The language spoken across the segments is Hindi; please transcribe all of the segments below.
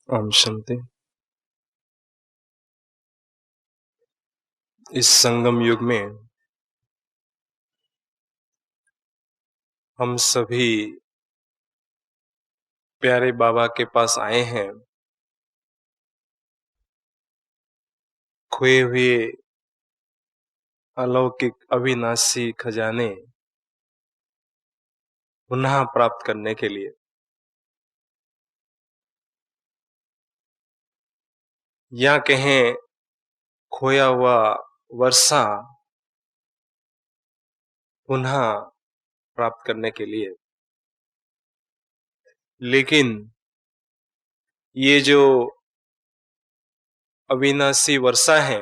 ओम शांति। इस संगम युग में हम सभी प्यारे बाबा के पास आए हैं, खोए हुए अलौकिक अविनाशी खजाने पुनः प्राप्त करने के लिए। या कहें खोया हुआ वर्षा पुनः प्राप्त करने के लिए। लेकिन ये जो अविनाशी वर्षा है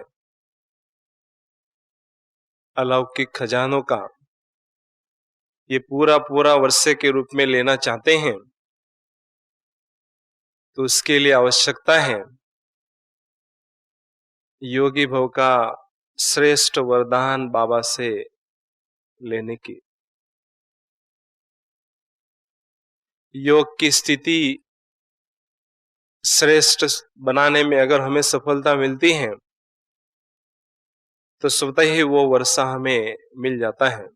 अलौकिक खजानों का, ये पूरा पूरा वर्षे के रूप में लेना चाहते हैं तो उसके लिए आवश्यकता है योगी भव का श्रेष्ठ वरदान बाबा से लेने की। योग की स्थिति श्रेष्ठ बनाने में अगर हमें सफलता मिलती है तो स्वतः ही वो वर्षा हमें मिल जाता है,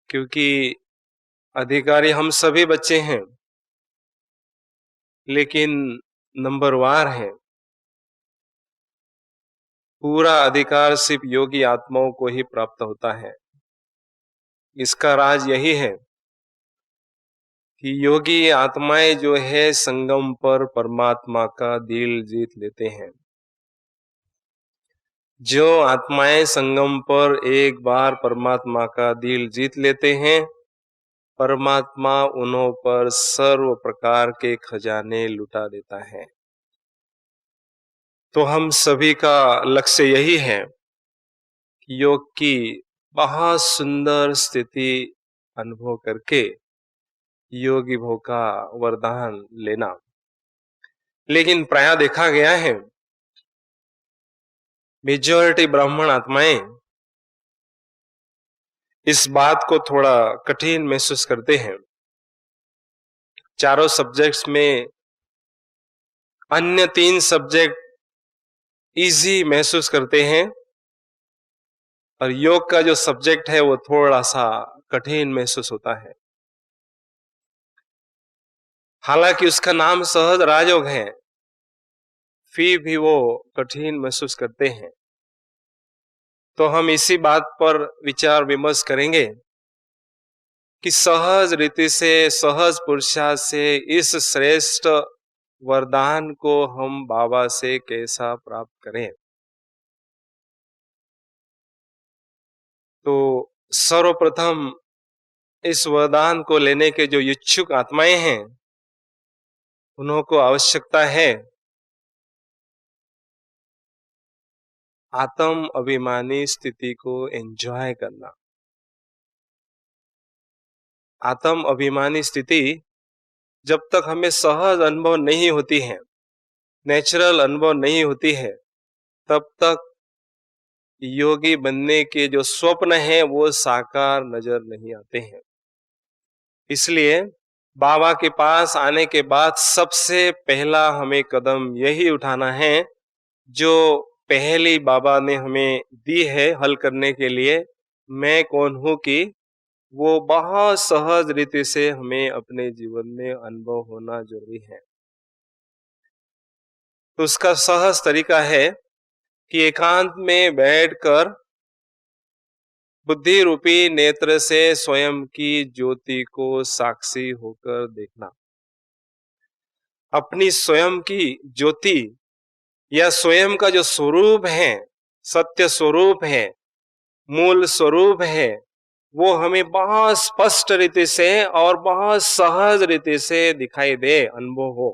क्योंकि अधिकारी हम सभी बच्चे हैं, लेकिन नंबरवार है। पूरा अधिकार सिर्फ योगी आत्माओं को ही प्राप्त होता है। इसका राज यही है कि योगी आत्माएं जो है संगम पर परमात्मा का दिल जीत लेते हैं। जो आत्माएं संगम पर एक बार परमात्मा का दिल जीत लेते हैं, परमात्मा उन्हों पर सर्व प्रकार के खजाने लुटा देता है। तो हम सभी का लक्ष्य यही है कि योग की बहुत सुंदर स्थिति अनुभव करके योगी भव का वरदान लेना। लेकिन प्रायः देखा गया है मेजॉरिटी ब्राह्मण आत्माएं इस बात को थोड़ा कठिन महसूस करते हैं। चारों सब्जेक्ट्स में अन्य 3 सब्जेक्ट इजी महसूस करते हैं और योग का जो सब्जेक्ट है वो थोड़ा सा कठिन महसूस होता है। हालांकि उसका नाम सहज राजयोग है, फिर भी वो कठिन महसूस करते हैं। तो हम इसी बात पर विचार विमर्श करेंगे कि सहज रीति से, सहज पुरुषार्थ से इस श्रेष्ठ वरदान को हम बाबा से कैसा प्राप्त करें। तो सर्वप्रथम इस वरदान को लेने के जो इच्छुक आत्माएं हैं, उन्हों को आवश्यकता है आत्म अभिमानी स्थिति को एंजॉय करना। आत्म अभिमानी स्थिति जब तक हमें सहज अनुभव नहीं होती है, नेचुरल अनुभव नहीं होती है, तब तक योगी बनने के जो स्वप्न हैं वो साकार नजर नहीं आते हैं। इसलिए बाबा के पास आने के बाद सबसे पहला हमें कदम यही उठाना है जो पहली बाबा ने हमें दी है हल करने के लिए, मैं कौन हूं, कि वो बहुत सहज रीति से हमें अपने जीवन में अनुभव होना जरूरी है। तो उसका सहज तरीका है कि एकांत में बैठकर बुद्धि रूपी नेत्र से स्वयं की ज्योति को साक्षी होकर देखना। अपनी स्वयं की ज्योति या स्वयं का जो स्वरूप है, सत्य स्वरूप है, मूल स्वरूप है, वो हमें बहुत स्पष्ट रीति से और बहुत सहज रीति से दिखाई दे, अनुभव हो।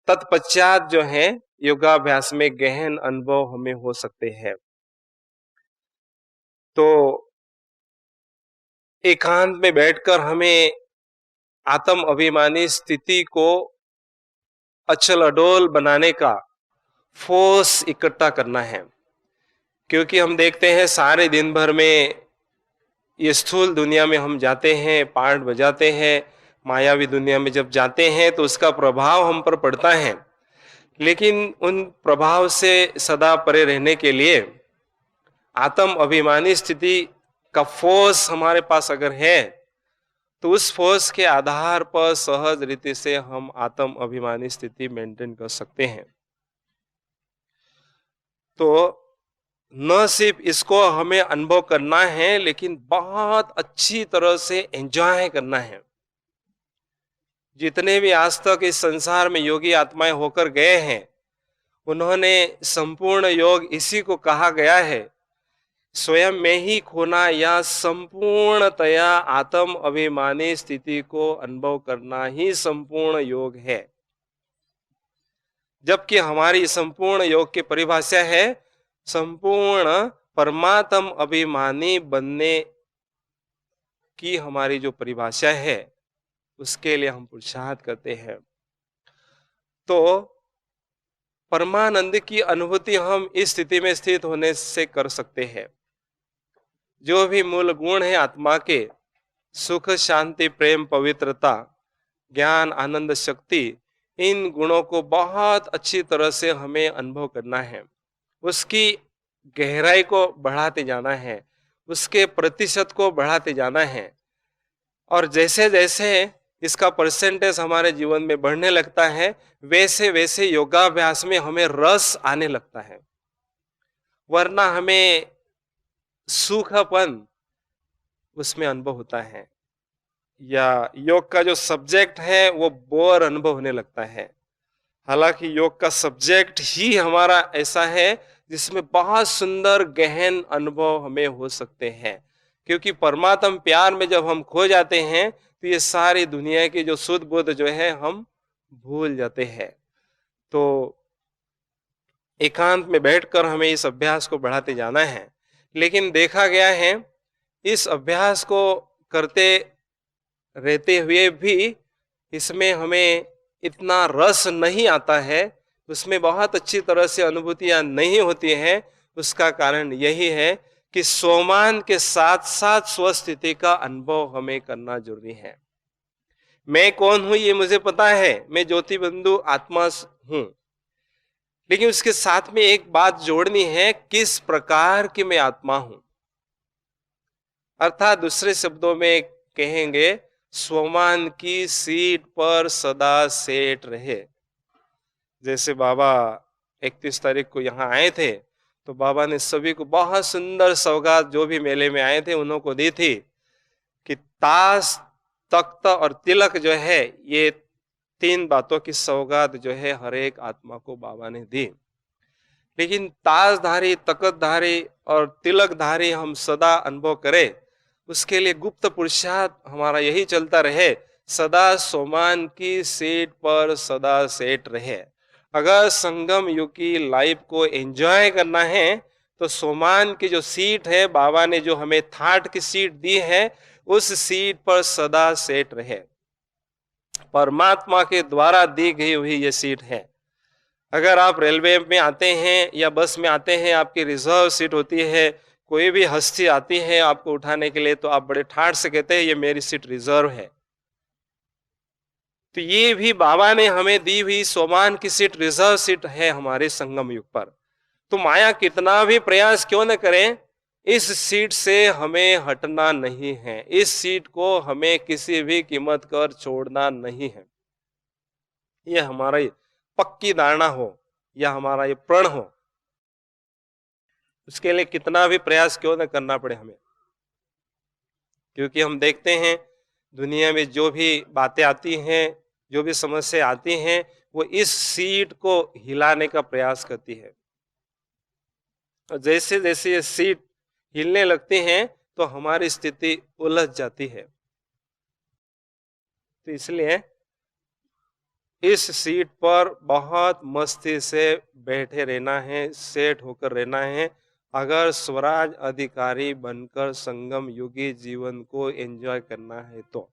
तत्पश्चात जो है योगाभ्यास में गहन अनुभव हमें हो सकते हैं। तो एकांत में बैठकर हमें आत्म अभिमानी स्थिति को अचल अडोल बनाने का फोर्स इकट्ठा करना है, क्योंकि हम देखते हैं सारे दिन भर में ये स्थूल दुनिया में हम जाते हैं, पाठ बजाते हैं, मायावी दुनिया में जब जाते हैं तो उसका प्रभाव हम पर पड़ता है। लेकिन उन प्रभाव से सदा परे रहने के लिए आत्म अभिमानी स्थिति का फोर्स हमारे पास अगर है, तो उस फोर्स के आधार पर सहज रीति से हम आत्म अभिमानी स्थिति मेंटेन कर सकते हैं। तो न सिर्फ इसको हमें अनुभव करना है, लेकिन बहुत अच्छी तरह से एंजॉय करना है। जितने भी आज तक इस संसार में योगी आत्माएं होकर गए हैं, उन्होंने संपूर्ण योग इसी को कहा गया है, स्वयं में ही खोना या संपूर्णतया आत्म अभिमानी स्थिति को अनुभव करना ही संपूर्ण योग है। जबकि हमारी संपूर्ण योग की परिभाषा है संपूर्ण परमात्म अभिमानी बनने की। हमारी जो परिभाषा है उसके लिए हम पुरुषार्थ करते हैं। तो परमानंद की अनुभूति हम इस स्थिति में स्थित होने से कर सकते हैं। जो भी मूल गुण है आत्मा के, सुख, शांति, प्रेम, पवित्रता, ज्ञान, आनंद, शक्ति, इन गुणों को बहुत अच्छी तरह से हमें अनुभव करना है। उसकी गहराई को बढ़ाते जाना है, उसके प्रतिशत को बढ़ाते जाना है। और जैसे जैसे इसका परसेंटेज हमारे जीवन में बढ़ने लगता है, वैसे वैसे योगाभ्यास में हमें रस आने लगता है। वरना हमें सूखापन उसमें अनुभव होता है, या योग का जो सब्जेक्ट है वो बोर अनुभव होने लगता है। हालांकि योग का सब्जेक्ट ही हमारा ऐसा है जिसमें बहुत सुंदर गहन अनुभव हमें हो सकते हैं। क्योंकि परमात्म प्यार में जब हम खो जाते हैं तो ये सारी दुनिया की जो शुद्ध बुद्ध जो है हम भूल जाते हैं। तो एकांत में बैठकर हमें इस अभ्यास को बढ़ाते जाना है। लेकिन देखा गया है इस अभ्यास को करते रहते हुए भी इसमें हमें इतना रस नहीं आता है, उसमें बहुत अच्छी तरह से अनुभूतियां नहीं होती हैं। उसका कारण यही है कि सोमान के साथ साथ स्वस्थिति का अनुभव हमें करना जरूरी है। मैं कौन हूं ये मुझे पता है, मैं ज्योति बंधु आत्मा हूं, लेकिन उसके साथ में एक बात जोड़नी है, किस प्रकार की मैं आत्मा हूं। अर्थात दूसरे शब्दों में कहेंगे, स्वमान की सीट पर सदा सेट रहे। जैसे बाबा 31 तारीख को यहाँ आए थे, तो बाबा ने सभी को बहुत सुंदर सौगात, जो भी मेले में आए थे उन्हों को दी थी, कि ताश, तख्त और तिलक जो है, ये 3 बातों की सौगात जो है हर एक आत्मा को बाबा ने दी। लेकिन ताजधारी, तख्तधारी और तिलकधारी हम सदा अनुभव करें, उसके लिए गुप्त पुरुषार्थ हमारा यही चलता रहे, सदा सोमान की सीट पर सदा सेट रहे। अगर संगम युग की लाइफ को एंजॉय करना है तो सोमान की जो सीट है, बाबा ने जो हमें थाट की सीट दी है, उस सीट पर सदा सेट रहे। परमात्मा के द्वारा दी गई हुई ये सीट है। अगर आप रेलवे में आते हैं या बस में आते हैं, आपकी रिजर्व सीट होती है, कोई भी हस्ती आती है आपको उठाने के लिए, तो आप बड़े ठाठ से कहते हैं ये मेरी सीट रिजर्व है। तो ये भी बाबा ने हमें दी हुई सोमान की सीट रिजर्व सीट है हमारे संगम युग पर। तो माया कितना भी प्रयास क्यों न करें, इस सीट से हमें हटना नहीं है। इस सीट को हमें किसी भी कीमत कर छोड़ना नहीं है। यह हमारा पक्की धारणा हो या हमारा ये प्रण हो, उसके लिए कितना भी प्रयास क्यों न करना पड़े हमें। क्योंकि हम देखते हैं दुनिया में जो भी बातें आती हैं, जो भी समस्या आती हैं, वो इस सीट को हिलाने का प्रयास करती है। और जैसे जैसे ये सीट हिलने लगती हैं तो हमारी स्थिति उलझ जाती है। तो इसलिए इस सीट पर बहुत मस्ती से बैठे रहना है, सेट होकर रहना है, अगर स्वराज अधिकारी बनकर संगम युगी जीवन को एंजॉय करना है तो।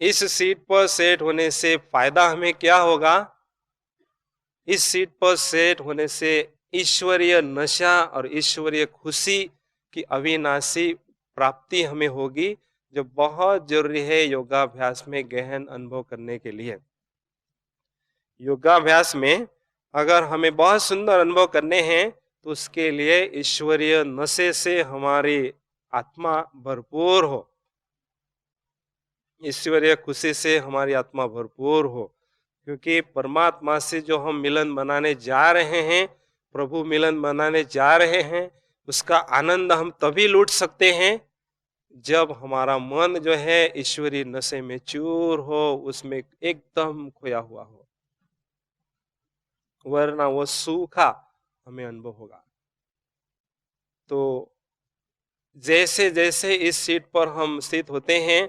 इस सीट पर सेट होने से फायदा हमें क्या होगा? इस सीट पर सेट होने से ईश्वरीय नशा और ईश्वरीय खुशी की अविनाशी प्राप्ति हमें होगी, जो बहुत जरूरी है योगाभ्यास में गहन अनुभव करने के लिए। योगाभ्यास में अगर हमें बहुत सुंदर अनुभव करने हैं तो उसके लिए ईश्वरीय नशे से हमारी आत्मा भरपूर हो, ईश्वरीय खुशी से हमारी आत्मा भरपूर हो। क्योंकि परमात्मा से जो हम मिलन मनाने जा रहे हैं, प्रभु मिलन मनाने जा रहे हैं, उसका आनंद हम तभी लूट सकते हैं जब हमारा मन जो है ईश्वरीय नशे में चूर हो, उसमें एकदम खोया हुआ हो, वरना वो सूखा हमें अनुभव होगा। तो जैसे जैसे इस सीट पर हम स्थित होते हैं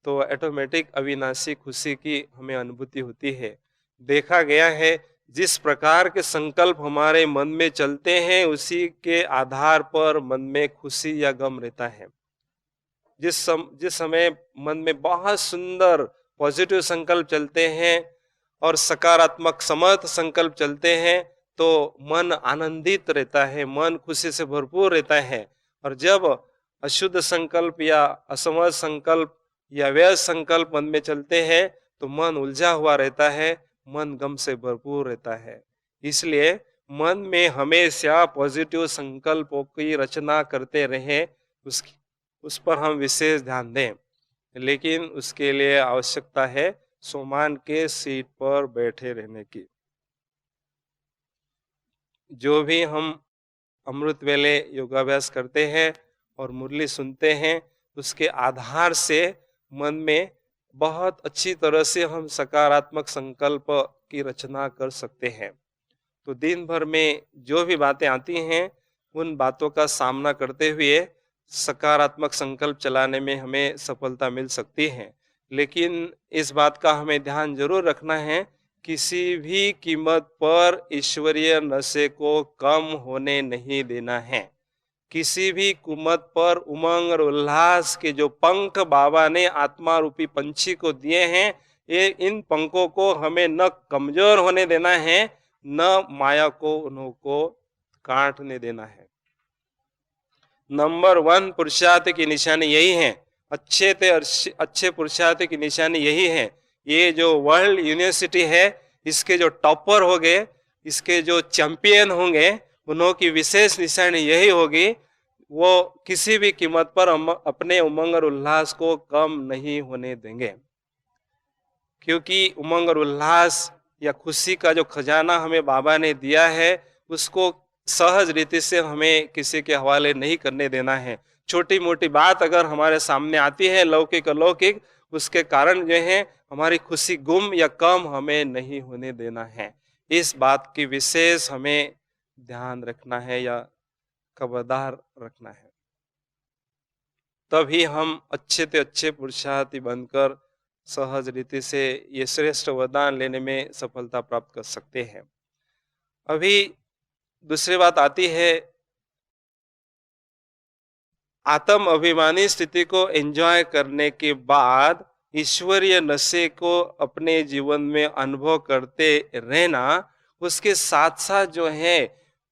तो ऑटोमेटिक अविनाशी खुशी की हमें अनुभूति होती है। देखा गया है जिस प्रकार के संकल्प हमारे मन में चलते हैं उसी के आधार पर मन में खुशी या गम रहता है। जिस समय मन में बहुत सुंदर पॉजिटिव संकल्प चलते हैं और सकारात्मक समर्थ संकल्प चलते हैं तो मन आनंदित रहता है, मन खुशी से भरपूर रहता है। और जब अशुद्ध संकल्प या असमर्थ संकल्प या व्यर्थ संकल्प मन में चलते हैं तो मन उलझा हुआ रहता है, मन गम से भरपूर रहता है। इसलिए मन में हमेशा पॉजिटिव संकल्पों की रचना करते रहें, उस पर हम विशेष ध्यान दें। लेकिन उसके लिए आवश्यकता है सोमान के सीट पर बैठे रहने की। जो भी हम अमृत वेले योगाभ्यास करते हैं और मुरली सुनते हैं, उसके आधार से मन में बहुत अच्छी तरह से हम सकारात्मक संकल्प की रचना कर सकते हैं। तो दिन भर में जो भी बातें आती हैं उन बातों का सामना करते हुए सकारात्मक संकल्प चलाने में हमें सफलता मिल सकती है। लेकिन इस बात का हमें ध्यान जरूर रखना है, किसी भी कीमत पर ईश्वरीय नशे को कम होने नहीं देना है। किसी भी कीमत पर उमंग और उल्लास के जो पंख बाबा ने आत्मा रूपी पंछी को दिए हैं, ये इन पंखों को हमें न कमजोर होने देना है, न माया को उनको काटने देना है। नंबर 1 पुरुषार्थ की निशानी यही है, अच्छे पुरुषार्थ की निशानी यही है। ये जो वर्ल्ड यूनिवर्सिटी है, इसके जो टॉपर होंगे, इसके जो चैंपियन होंगे, उन्हों की विशेष निशानी यही होगी, वो किसी भी कीमत पर अपने उमंग और उल्लास को कम नहीं होने देंगे। क्योंकि उमंग और उल्लास या खुशी का जो खजाना हमें बाबा ने दिया है, उसको सहज रीति से हमें किसी के हवाले नहीं करने देना है। छोटी मोटी बात अगर हमारे सामने आती है, लौकिक अलौकिक, उसके कारण जो है हमारी खुशी गुम या कम हमें नहीं होने देना है। इस बात की विशेष हमें ध्यान रखना है या खबरदार रखना है। तभी हम अच्छे से अच्छे पुरुषार्थी बनकर सहज रीति से ये श्रेष्ठ वरदान लेने में सफलता प्राप्त कर सकते हैं। अभी दूसरी बात आती है, आत्म अभिमानी स्थिति को एंजॉय करने के बाद ईश्वरीय नशे को अपने जीवन में अनुभव करते रहना, उसके साथ साथ जो है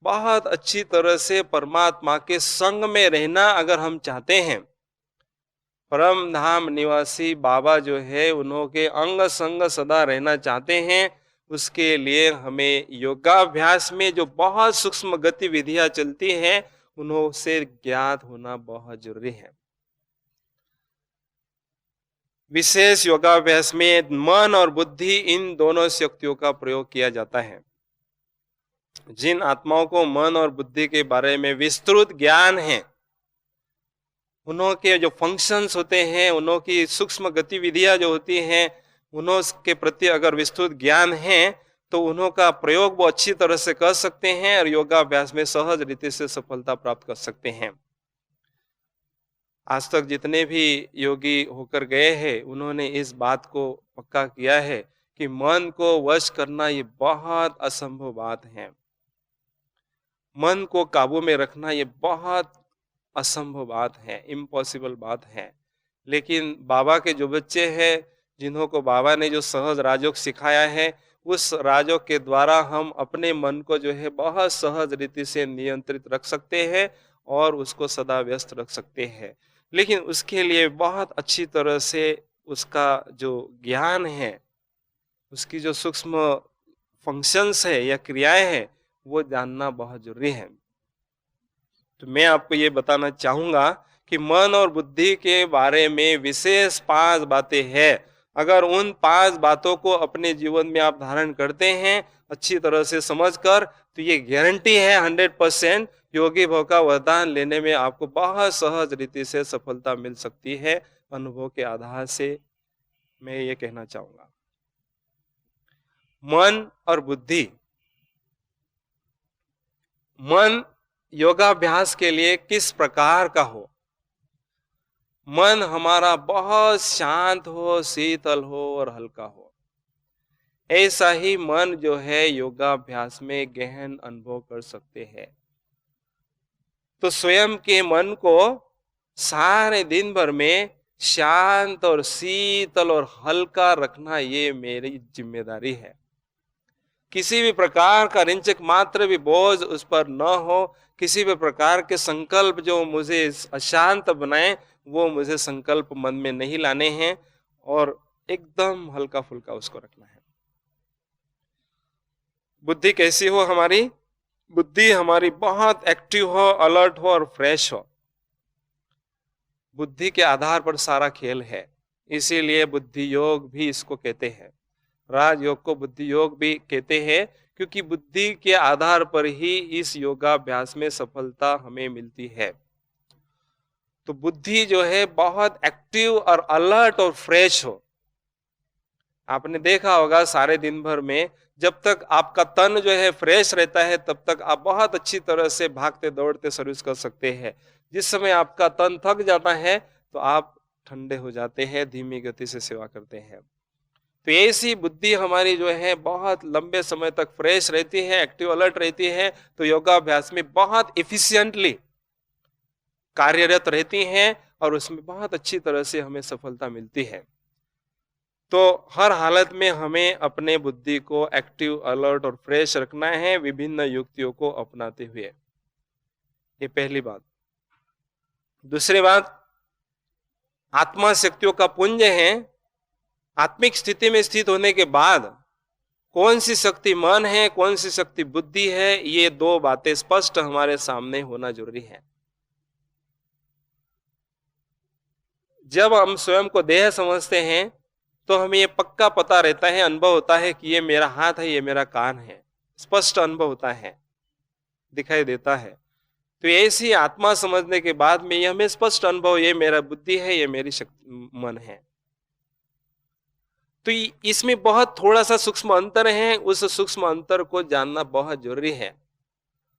बहुत अच्छी तरह से परमात्मा के संग में रहना अगर हम चाहते हैं। परम धाम निवासी बाबा जो है उन्होंने अंग संग सदा रहना चाहते हैं, उसके लिए हमें योगाभ्यास में जो बहुत सूक्ष्म गतिविधियां चलती हैं उन्हों से ज्ञात होना बहुत जरूरी है। विशेष योगाभ्यास में मन और बुद्धि इन दोनों शक्तियों का प्रयोग किया जाता है। जिन आत्माओं को मन और बुद्धि के बारे में विस्तृत ज्ञान है, उन्हों के जो फंक्शंस होते हैं, उन्हों की सूक्ष्म गतिविधियां जो होती हैं, उन्हों के प्रति अगर विस्तृत ज्ञान है तो उन्हों का प्रयोग वो अच्छी तरह से कर सकते हैं और योगाभ्यास में सहज रीति से सफलता प्राप्त कर सकते हैं। आज तक जितने भी योगी होकर गए हैं उन्होंने इस बात को पक्का किया है कि मन को वश करना ये बहुत असंभव बात है। मन को काबू में रखना ये बहुत असंभव बात है, इम्पॉसिबल बात है। लेकिन बाबा के जो बच्चे हैं, जिन्हों को बाबा ने जो सहज राजयोग सिखाया है, उस राजयोग के द्वारा हम अपने मन को जो है बहुत सहज रीति से नियंत्रित रख सकते हैं और उसको सदा व्यस्त रख सकते हैं। लेकिन उसके लिए बहुत अच्छी तरह से उसका जो ज्ञान है, उसकी जो सूक्ष्म फंक्शंस है या क्रियाएं हैं, वो जानना बहुत जरूरी है। तो मैं आपको ये बताना चाहूंगा कि मन और बुद्धि के बारे में विशेष 5 बातें हैं। अगर उन 5 बातों को अपने जीवन में आप धारण करते हैं अच्छी तरह से समझकर, तो ये गारंटी है 100% योगी भव का वरदान लेने में आपको बहुत सहज रीति से सफलता मिल सकती है। अनुभव के आधार से मैं ये कहना चाहूंगा। मन और बुद्धि। मन योगाभ्यास के लिए किस प्रकार का हो? मन हमारा बहुत शांत हो, शीतल हो और हल्का हो। ऐसा ही मन जो है योगाभ्यास में गहन अनुभव कर सकते हैं। तो स्वयं के मन को सारे दिन भर में शांत और शीतल और हल्का रखना, ये मेरी जिम्मेदारी है। किसी भी प्रकार का रिंचक मात्र भी बोझ उस पर न हो, किसी भी प्रकार के संकल्प जो मुझे अशांत बनाए, वो मुझे संकल्प मन में नहीं लाने हैं और एकदम हल्का फुल्का उसको रखना है। बुद्धि कैसी हो हमारी? बुद्धि हमारी बहुत एक्टिव हो, अलर्ट हो और फ्रेश हो। बुद्धि के आधार पर सारा खेल है, इसीलिए बुद्धि योग भी इसको कहते हैं। राजयोग को बुद्धि योग भी कहते हैं, क्योंकि बुद्धि के आधार पर ही इस योगाभ्यास में सफलता हमें मिलती है। तो बुद्धि जो है बहुत एक्टिव और अलर्ट और फ्रेश हो। आपने देखा होगा सारे दिन भर में जब तक आपका तन जो है फ्रेश रहता है, तब तक आप बहुत अच्छी तरह से भागते दौड़ते सर्विस कर सकते हैं। जिस समय आपका तन थक जाता है तो आप ठंडे हो जाते हैं, धीमी गति से सेवा करते हैं। तो ऐसी बुद्धि हमारी जो है बहुत लंबे समय तक फ्रेश रहती है, एक्टिव अलर्ट रहती है, तो योगाभ्यास में बहुत एफिशिएंटली कार्यरत रहती हैं और उसमें बहुत अच्छी तरह से हमें सफलता मिलती है। तो हर हालत में हमें अपने बुद्धि को एक्टिव अलर्ट और फ्रेश रखना है विभिन्न युक्तियों को अपनाते हुए। ये पहली बात। दूसरी बात, आत्मा शक्तियों का पुंज है। आत्मिक स्थिति में स्थित होने के बाद कौन सी शक्ति मन है, कौन सी शक्ति बुद्धि है, ये 2 बातें स्पष्ट हमारे सामने होना जरूरी है। जब हम स्वयं को देह समझते हैं तो हमें ये पक्का पता रहता है, अनुभव होता है कि ये मेरा हाथ है, ये मेरा कान है। स्पष्ट अनुभव होता है, दिखाई देता है। तो ऐसी आत्मा समझने के बाद में ये हमें स्पष्ट अनुभव, ये मेरा बुद्धि है, ये मेरी शक्ति मन है। तो इसमें बहुत थोड़ा सा सूक्ष्म अंतर है, उस सूक्ष्म अंतर को जानना बहुत जरूरी है।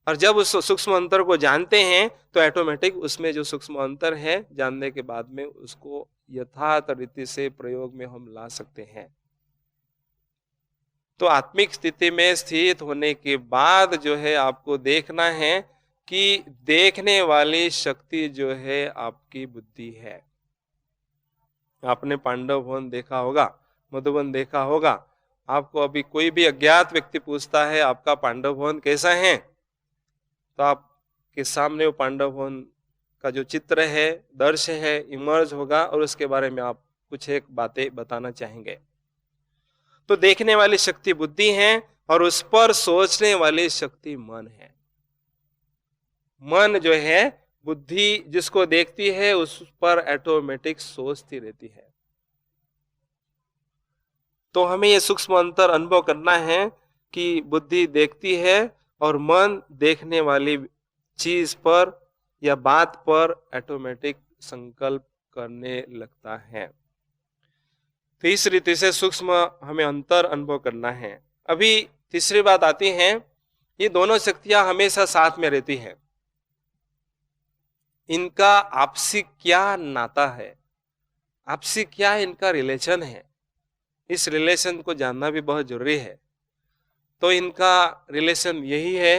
और जब उस सूक्ष्म अंतर को जानते हैं तो ऑटोमेटिक उसमें जो सूक्ष्म अंतर है जानने के बाद में उसको यथार्थ रीति से प्रयोग में हम ला सकते हैं। तो आत्मिक स्थिति में स्थित होने के बाद जो है आपको देखना है कि देखने वाली शक्ति जो है आपकी बुद्धि है। आपने पांडव वन देखा होगा, मधुबन देखा होगा। आपको अभी कोई भी अज्ञात व्यक्ति पूछता है आपका पांडव भवन कैसा है, तो आपके सामने वो पांडव भवन का जो चित्र है, दृश्य है, इमर्ज होगा और उसके बारे में आप कुछ एक बातें बताना चाहेंगे। तो देखने वाली शक्ति बुद्धि है और उस पर सोचने वाली शक्ति मन है। मन जो है बुद्धि जिसको देखती है उस पर ऑटोमेटिक सोचती रहती है। तो हमें यह सूक्ष्म अंतर अनुभव करना है कि बुद्धि देखती है और मन देखने वाली चीज पर या बात पर ऑटोमेटिक संकल्प करने लगता है। तो इस रीति से सूक्ष्म हमें अंतर अनुभव करना है। अभी तीसरी बात आती है, ये दोनों शक्तियां हमेशा साथ में रहती हैं। इनका आपसी क्या नाता है, आपसी क्या इनका रिलेशन है, इस रिलेशन को जानना भी बहुत जरूरी है। तो इनका रिलेशन यही है,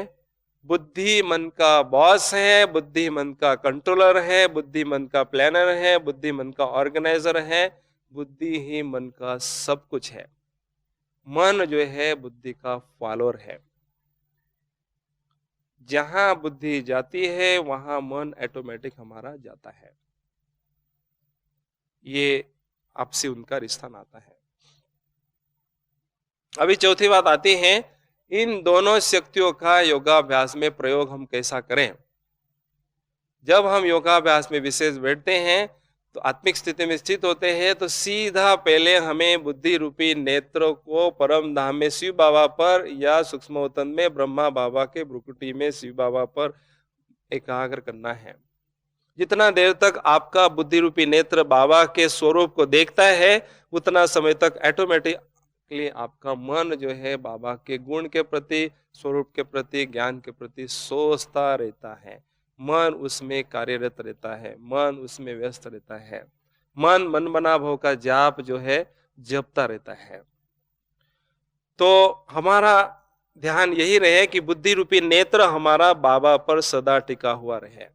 बुद्धि मन का बॉस है, बुद्धि मन का कंट्रोलर है, बुद्धि मन का प्लानर है, बुद्धि मन का ऑर्गेनाइजर है, बुद्धि ही मन का सब कुछ है। मन जो है बुद्धि का फॉलोअर है। जहां बुद्धि जाती है वहां मन ऑटोमेटिक हमारा जाता है। ये आपसे उनका रिश्ता नाता है। अभी चौथी बात आती है, इन दोनों शक्तियों का योगाभ्यास में प्रयोग हम कैसा करें। जब हम योगाभ्यास में विशेष बैठते हैं तो आत्मिक स्थिति में स्थित होते हैं, तो सीधा पहले हमें बुद्धि रूपी नेत्र को परम धाम में शिव बाबा पर या सूक्ष्मवतन में ब्रह्मा बाबा के भ्रुकुटी में शिव बाबा पर एकाग्र करना है। जितना देर तक आपका बुद्धि रूपी नेत्र बाबा के स्वरूप को देखता है, उतना समय तक ऑटोमेटिकली आपका मन जो है बाबा के गुण के प्रति, स्वरूप के प्रति, ज्ञान के प्रति सोचता रहता है। मन उसमें कार्यरत रहता है, मन उसमें व्यस्त रहता है, मन बना भाव का जाप जो है जपता रहता है। तो हमारा ध्यान यही रहे कि बुद्धि रूपी नेत्र हमारा बाबा पर सदा टिका हुआ रहे।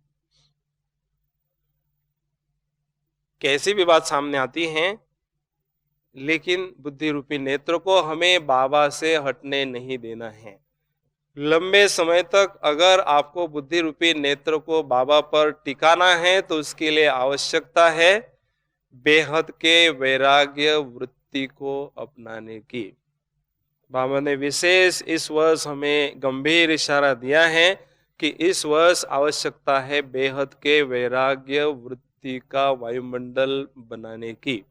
कैसी भी बात सामने आती है, लेकिन बुद्धि रूपी नेत्र को हमें बाबा से हटने नहीं देना है। लंबे समय तक अगर आपको बुद्धि रूपी नेत्र को बाबा पर टिकाना है तो उसके लिए आवश्यकता है बेहद के वैराग्य वृत्ति को अपनाने की। बाबा ने विशेष इस वर्ष हमें गंभीर इशारा दिया है कि इस वर्ष आवश्यकता है बेहद के वैराग्य वृत्ति का वायुमंडल बनाने की।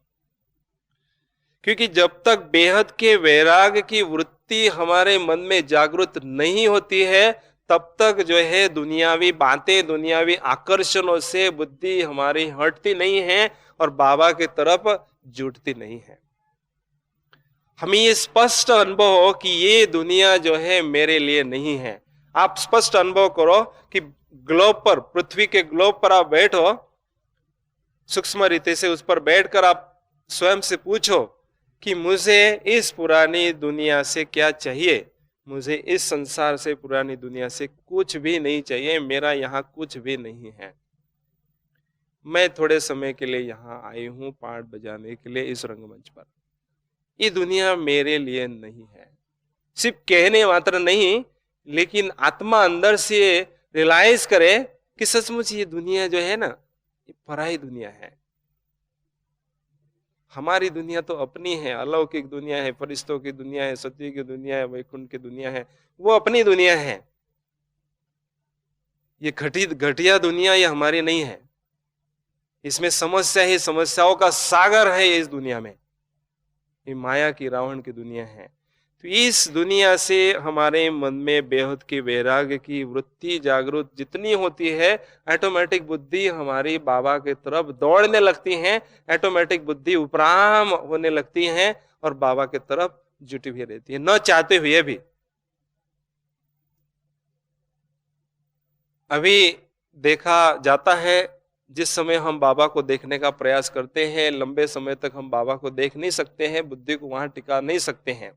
क्योंकि जब तक बेहद के वैराग्य की वृत्ति हमारे मन में जागृत नहीं होती है, तब तक जो है दुनियावी बातें, दुनियावी आकर्षणों से बुद्धि हमारी हटती नहीं है और बाबा की तरफ जुटती नहीं है। हमें ये स्पष्ट अनुभव हो कि ये दुनिया जो है मेरे लिए नहीं है। आप स्पष्ट अनुभव करो कि ग्लोब पर, पृथ्वी के ग्लोब पर आप बैठो, सूक्ष्म रीति से उस पर बैठकर आप स्वयं से पूछो कि मुझे इस पुरानी दुनिया से क्या चाहिए। मुझे इस संसार से, पुरानी दुनिया से कुछ भी नहीं चाहिए, मेरा यहाँ कुछ भी नहीं है। मैं थोड़े समय के लिए यहाँ आई हूँ पाठ बजाने के लिए इस रंगमंच पर। ये दुनिया मेरे लिए नहीं है। सिर्फ कहने मात्र नहीं, लेकिन आत्मा अंदर से रियलाइज करे कि सचमुच ये दुनिया जो है ना, ये पराई दुनिया है। हमारी दुनिया तो अपनी है, अलौकिक दुनिया है, फरिश्तों की दुनिया है, सत्य की दुनिया है, वैकुंठ की दुनिया है, वो अपनी दुनिया है। ये घटिया दुनिया ये हमारी नहीं है। इसमें समस्या ही समस्याओं का सागर है। इस दुनिया में ये माया की, रावण की दुनिया है। तो इस दुनिया से हमारे मन में बेहद की वैराग्य की वृत्ति जागृत जितनी होती है, ऑटोमेटिक बुद्धि हमारी बाबा की तरफ दौड़ने लगती है, ऑटोमेटिक बुद्धि उपराम होने लगती है और बाबा की तरफ जुटी हुई रहती है, न चाहते हुए भी। अभी देखा जाता है, जिस समय हम बाबा को देखने का प्रयास करते हैं, लंबे समय तक हम बाबा को देख नहीं सकते हैं, बुद्धि को वहां टिका नहीं सकते हैं।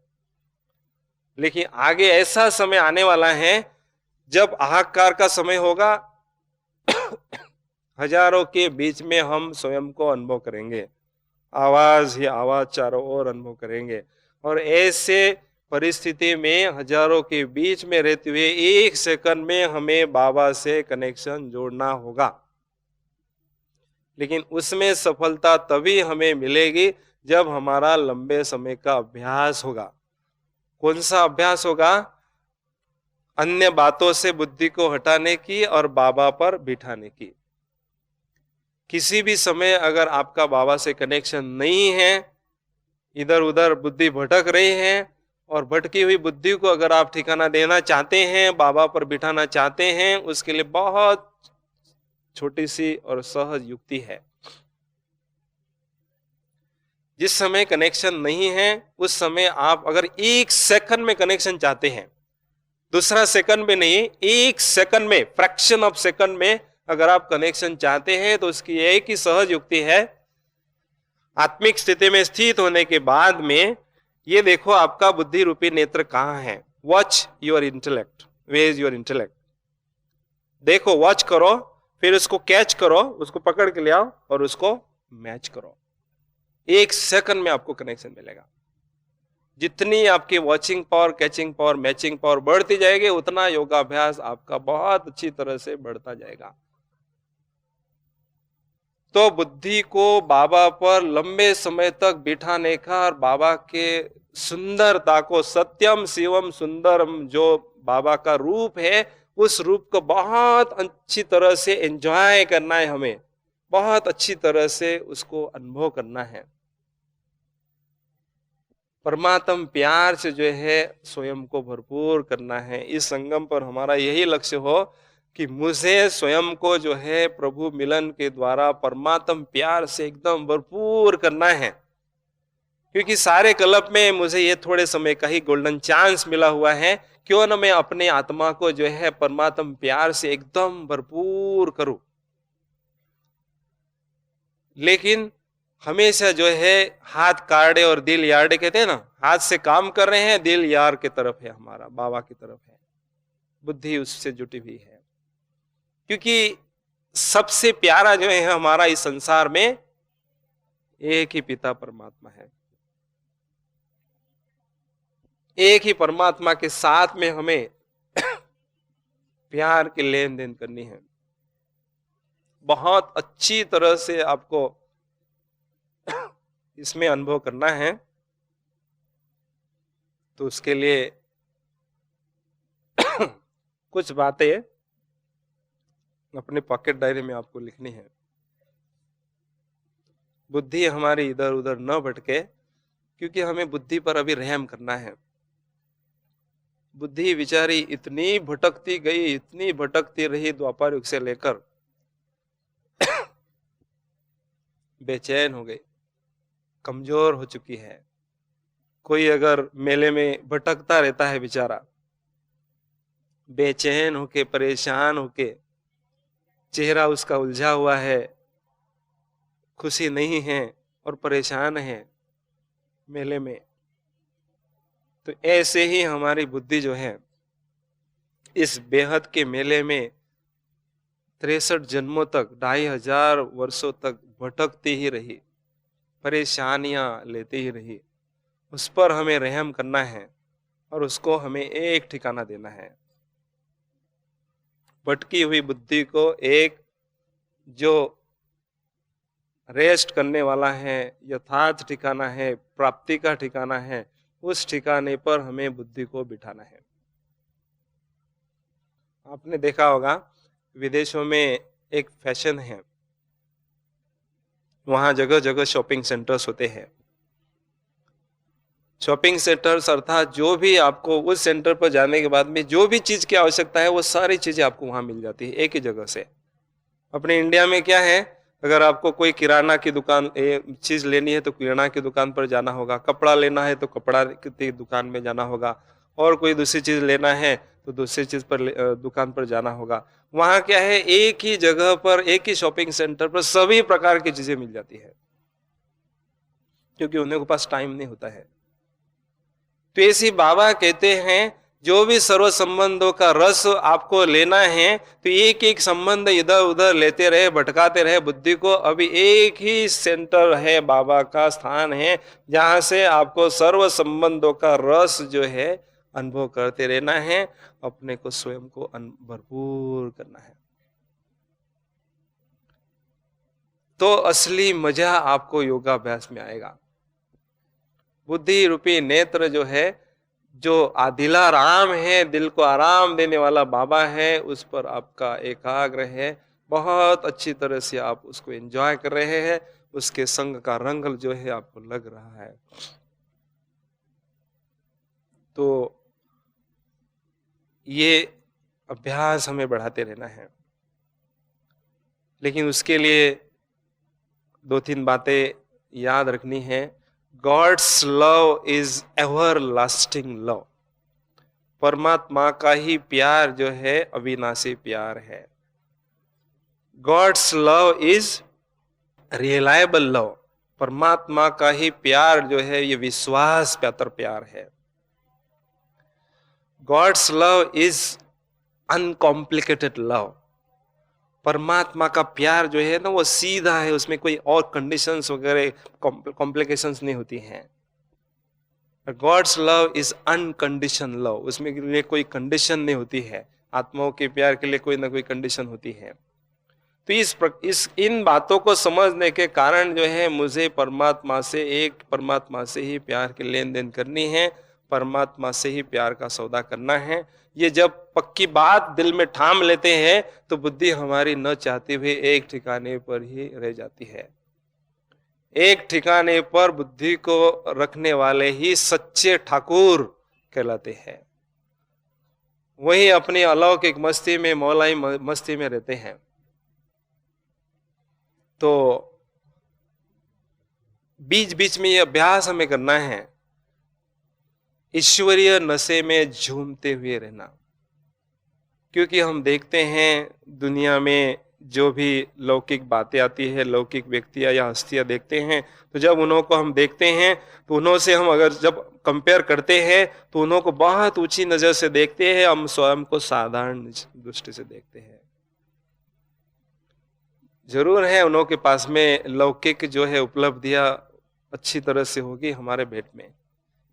लेकिन आगे ऐसा समय आने वाला है जब हाहाकार का समय होगा। हजारों के बीच में हम स्वयं को अनुभव करेंगे, आवाज ही आवाज चारों ओर अनुभव करेंगे। और ऐसे परिस्थिति में हजारों के बीच में रहते हुए एक सेकंड में हमें बाबा से कनेक्शन जोड़ना होगा। लेकिन उसमें सफलता तभी हमें मिलेगी जब हमारा लंबे समय का अभ्यास होगा। कौन सा अभ्यास होगा? अन्य बातों से बुद्धि को हटाने की और बाबा पर बिठाने की। किसी भी समय अगर आपका बाबा से कनेक्शन नहीं है, इधर उधर बुद्धि भटक रही है, और भटकी हुई बुद्धि को अगर आप ठिकाना देना चाहते हैं, बाबा पर बिठाना चाहते हैं, उसके लिए बहुत छोटी सी और सहज युक्ति है। जिस समय कनेक्शन नहीं है, उस समय आप अगर एक सेकंड में कनेक्शन चाहते हैं, दूसरा सेकंड में नहीं, एक सेकंड में, फ्रैक्शन ऑफ सेकंड में अगर आप कनेक्शन चाहते हैं, तो उसकी एक ही सहज युक्ति है। आत्मिक स्थिति में स्थित होने के बाद में ये देखो आपका बुद्धि रूपी नेत्र कहाँ है। Watch your intellect, where is your intellect. देखो, वॉच करो, फिर उसको कैच करो, उसको पकड़ के ले आओ और उसको मैच करो। एक सेकंड में आपको कनेक्शन मिलेगा। जितनी आपकी watching power, catching power, matching power बढ़ती जाएगी, उतना योगाभ्यास आपका बहुत अच्छी तरह से बढ़ता जाएगा। तो बुद्धि को बाबा पर लंबे समय तक बिठाने का और बाबा के सुंदरता को, सत्यम शिवम सुंदरम जो बाबा का रूप है, उस रूप को बहुत अच्छी तरह से एंजॉय करना है, हमें बहुत अच्छी तरह से उसको अनुभव करना है। परमात्म प्यार से जो है स्वयं को भरपूर करना है। इस संगम पर हमारा यही लक्ष्य हो कि मुझे स्वयं को जो है प्रभु मिलन के द्वारा परमात्म प्यार से एकदम भरपूर करना है, क्योंकि सारे कल्प में मुझे ये थोड़े समय का ही गोल्डन चांस मिला हुआ है। क्यों न मैं अपने आत्मा को जो है परमात्म प्यार से एकदम भरपूर करूं। लेकिन हमेशा जो है हाथ काड़े और दिल यार्डे कहते हैं ना, हाथ से काम कर रहे हैं, दिल यार की तरफ है, हमारा बाबा की तरफ है, बुद्धि उससे जुटी हुई है। क्योंकि सबसे प्यारा जो है हमारा इस संसार में एक ही पिता परमात्मा है। एक ही परमात्मा के साथ में हमें प्यार की लेन देन करनी है। बहुत अच्छी तरह से आपको इसमें अनुभव करना है, तो उसके लिए कुछ बातें अपने पॉकेट डायरी में आपको लिखनी है। बुद्धि हमारी इधर उधर न भटके, क्योंकि हमें बुद्धि पर अभी रहम करना है। बुद्धि विचारी इतनी भटकती गई, इतनी भटकती रही द्वापर युग से लेकर बेचैन हो गई, कमजोर हो चुकी है। कोई अगर मेले में भटकता रहता है बेचारा, बेचैन होके, परेशान होके, चेहरा उसका उलझा हुआ है, खुशी नहीं है और परेशान है मेले में, तो ऐसे ही हमारी बुद्धि जो है इस बेहद के मेले में 63 जन्मों तक, 2500 वर्षों तक भटकती ही रही, परेशानियां लेती ही रही। उस पर हमें रहम करना है और उसको हमें एक ठिकाना देना है। भटकी हुई बुद्धि को एक जो रेस्ट करने वाला है, यथार्थ ठिकाना है, प्राप्ति का ठिकाना है, उस ठिकाने पर हमें बुद्धि को बिठाना है। आपने देखा होगा विदेशों में एक फैशन है, वहां जगह जगह शॉपिंग सेंटर्स होते हैं। शॉपिंग सेंटर्स अर्थात जो भी आपको उस सेंटर पर जाने के बाद में जो भी चीज की आवश्यकता है वो सारी चीजें आपको वहां मिल जाती है एक ही जगह से। अपने इंडिया में क्या है, अगर आपको कोई किराना की दुकान चीज लेनी है तो किराना की दुकान पर जाना होगा, कपड़ा लेना है तो कपड़ा की दुकान में जाना होगा, और कोई दूसरी चीज लेना है तो दूसरी चीज पर दुकान पर जाना होगा। वहां क्या है, एक ही जगह पर, एक ही शॉपिंग सेंटर पर सभी प्रकार की चीजें मिल जाती है, क्योंकि उन्हें पास टाइम नहीं होता है। तो ऐसी बाबा कहते हैं जो भी सर्व संबंधों का रस आपको लेना है तो एक एक संबंध इधर उधर लेते रहे, भटकाते रहे बुद्धि को। अभी एक ही सेंटर है, बाबा का स्थान है, जहां से आपको सर्व संबंधों का रस जो है अनुभव करते रहना है, अपने को स्वयं को भरपूर करना है। तो असली मजा आपको योगाभ्यास में आएगा। बुद्धि रूपी नेत्र जो है, जो आदिला राम है, दिल को आराम देने वाला बाबा है, उस पर आपका एकाग्र है, बहुत अच्छी तरह से आप उसको एंजॉय कर रहे हैं, उसके संग का रंग जो है आपको लग रहा है। तो ये अभ्यास हमें बढ़ाते रहना है, लेकिन उसके लिए 2-3 बातें याद रखनी है। God's love is ever lasting love. परमात्मा का ही प्यार जो है अविनाशी प्यार है। God's love is reliable love. परमात्मा का ही प्यार जो है ये विश्वास पात्र प्यार है। God's love is uncomplicated love. परमात्मा का प्यार जो है ना वो सीधा है, उसमें कोई और कंडीशंस वगैरह कॉम्प्लिकेशंस नहीं होती हैं। गॉड्स लव इज अनकंडीशन लव, उसमें लिए कोई कंडीशन नहीं होती है। आत्माओं के प्यार के लिए कोई ना कोई कंडीशन होती है। तो इन बातों को समझने के कारण जो है मुझे परमात्मा से ही प्यार की लेन देन करनी है, परमात्मा से ही प्यार का सौदा करना है। ये जब पक्की बात दिल में ठाम लेते हैं तो बुद्धि हमारी न चाहते हुए एक ठिकाने पर ही रह जाती है। एक ठिकाने पर बुद्धि को रखने वाले ही सच्चे ठाकुर कहलाते हैं। वही अपनी अलौकिक मस्ती में, मौलाई मस्ती में रहते हैं। तो बीच बीच में ये अभ्यास हमें करना है, ईश्वरीय नशे में झूमते हुए रहना। क्योंकि हम देखते हैं दुनिया में जो भी लौकिक बातें आती है, लौकिक व्यक्तियां या हस्तियां देखते हैं, तो जब उन्हों को हम देखते हैं तो उन्हों से हम अगर जब कंपेयर करते हैं तो उन्हों को बहुत ऊंची नजर से देखते हैं, हम स्वयं को साधारण दृष्टि से देखते हैं। जरूर है उन्हों के पास में लौकिक जो है उपलब्धियां अच्छी तरह से होगी हमारे भेंट में,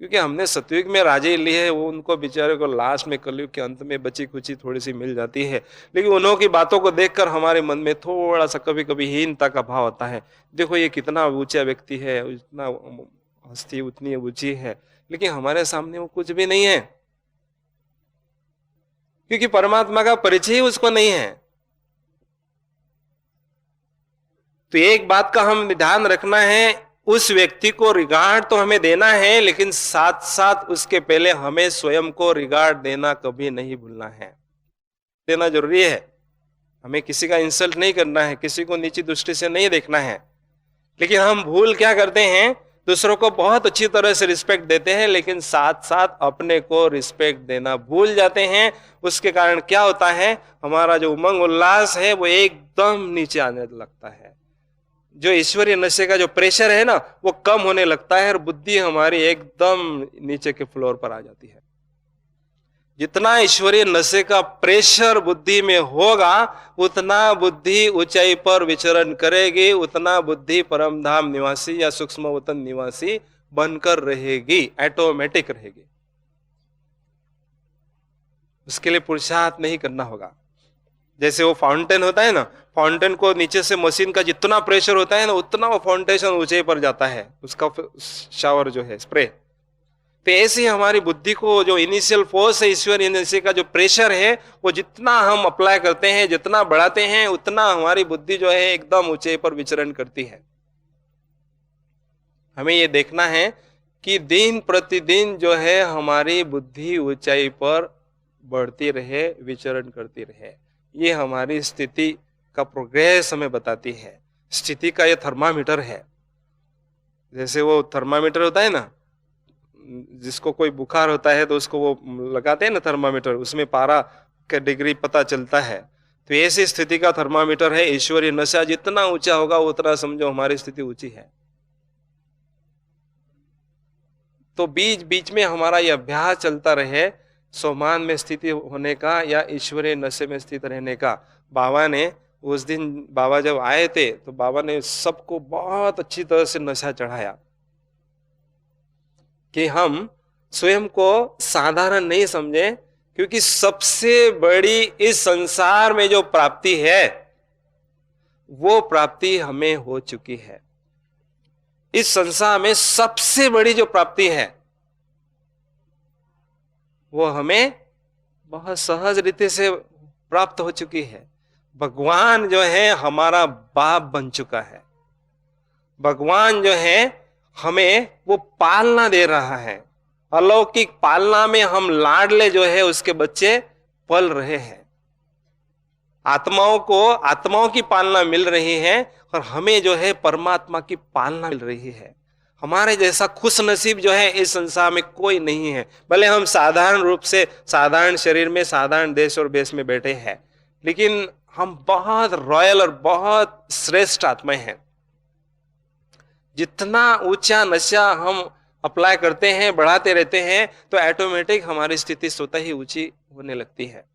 क्योंकि हमने सतयुग में राजे लिए है, वो उनको बेचारे को लास्ट में कलयुग के अंत में बची खुची थोड़ी सी मिल जाती है। लेकिन उन्हों की बातों को देखकर हमारे मन में थोड़ा सा कभी कभी हीनता का भाव आता है। देखो ये कितना ऊंचा व्यक्ति है, इतना हस्ती उतनी ऊंची है, लेकिन हमारे सामने वो कुछ भी नहीं है, क्योंकि परमात्मा का परिचय ही उसको नहीं है। तो एक बात का हम ध्यान रखना है, उस व्यक्ति को रिगार्ड तो हमें देना है, लेकिन साथ साथ उसके पहले हमें स्वयं को रिगार्ड देना कभी नहीं भूलना है। देना जरूरी है। हमें किसी का इंसल्ट नहीं करना है, किसी को नीची दृष्टि से नहीं देखना है। लेकिन हम भूल क्या करते हैं, दूसरों को बहुत अच्छी तरह से रिस्पेक्ट देते हैं, लेकिन साथ साथ अपने को रिस्पेक्ट देना भूल जाते हैं। उसके कारण क्या होता है, हमारा जो उमंग उल्लास है वो एकदम नीचे आने लगता है। जो ईश्वरीय नशे का जो प्रेशर है ना, वो कम होने लगता है और बुद्धि हमारी एकदम नीचे के फ्लोर पर आ जाती है। जितना ईश्वरीय नशे का प्रेशर बुद्धि में होगा, उतना बुद्धि ऊंचाई पर विचरण करेगी, उतना बुद्धि परम धाम निवासी या सूक्ष्म वतन निवासी बनकर रहेगी, ऑटोमेटिक रहेगी। उसके लिए पुरुषार्थ नहीं करना होगा। जैसे वो फाउंटेन होता है ना, फाउंटेन को नीचे से मशीन का जितना प्रेशर होता है ना, उतना वो फाउंटेशन ऊंचाई पर जाता है, उसका शावर जो है, स्प्रे। तो ऐसे ही हमारी बुद्धि को जो इनिशियल फोर्स है ईश्वरीय नशे का जो प्रेशर है, वो जितना हम अप्लाई करते हैं, जितना बढ़ाते हैं, उतना हमारी बुद्धि जो है एकदम ऊंचाई पर विचरण करती है। हमें ये देखना है कि दिन प्रतिदिन जो है हमारी बुद्धि ऊंचाई पर बढ़ती रहे, विचरण करती रहे। ये हमारी स्थिति का प्रोग्रेस हमें बताती है। स्थिति का ये थर्मामीटर है। जैसे वो थर्मामीटर होता है ना, जिसको कोई बुखार होता है तो उसको वो लगाते हैं ना थर्मामीटर, उसमें पारा का डिग्री पता चलता है। तो ऐसी स्थिति का थर्मामीटर है ईश्वरीय नशा। जितना ऊंचा होगा उतना समझो हमारी स्थिति ऊंची है। तो बीच बीच में हमारा यह अभ्यास चलता रहे, सोमान में स्थिति होने का या ईश्वरीय नशे में स्थित रहने का। बाबा ने उस दिन, बाबा जब आए थे तो बाबा ने सबको बहुत अच्छी तरह से नशा चढ़ाया कि हम स्वयं को साधारण नहीं समझे, क्योंकि सबसे बड़ी इस संसार में जो प्राप्ति है वो प्राप्ति हमें हो चुकी है। इस संसार में सबसे बड़ी जो प्राप्ति है वो हमें बहुत सहज रीति से प्राप्त हो चुकी है। भगवान जो है हमारा बाप बन चुका है। भगवान जो है हमें वो पालना दे रहा है। अलौकिक पालना में हम लाडले जो है उसके बच्चे पल रहे हैं। आत्माओं की पालना मिल रही है और हमें जो है परमात्मा की पालना मिल रही है। हमारे जैसा खुश नसीब जो है इस संसार में कोई नहीं है। भले हम साधारण रूप से साधारण शरीर में साधारण देश और भेष में बैठे हैं, लेकिन हम बहुत रॉयल और बहुत श्रेष्ठ आत्माएं हैं। जितना ऊंचा नशा हम अप्लाई करते हैं, बढ़ाते रहते हैं, तो ऑटोमेटिक हमारी स्थिति स्वतः ही ऊंची होने लगती है।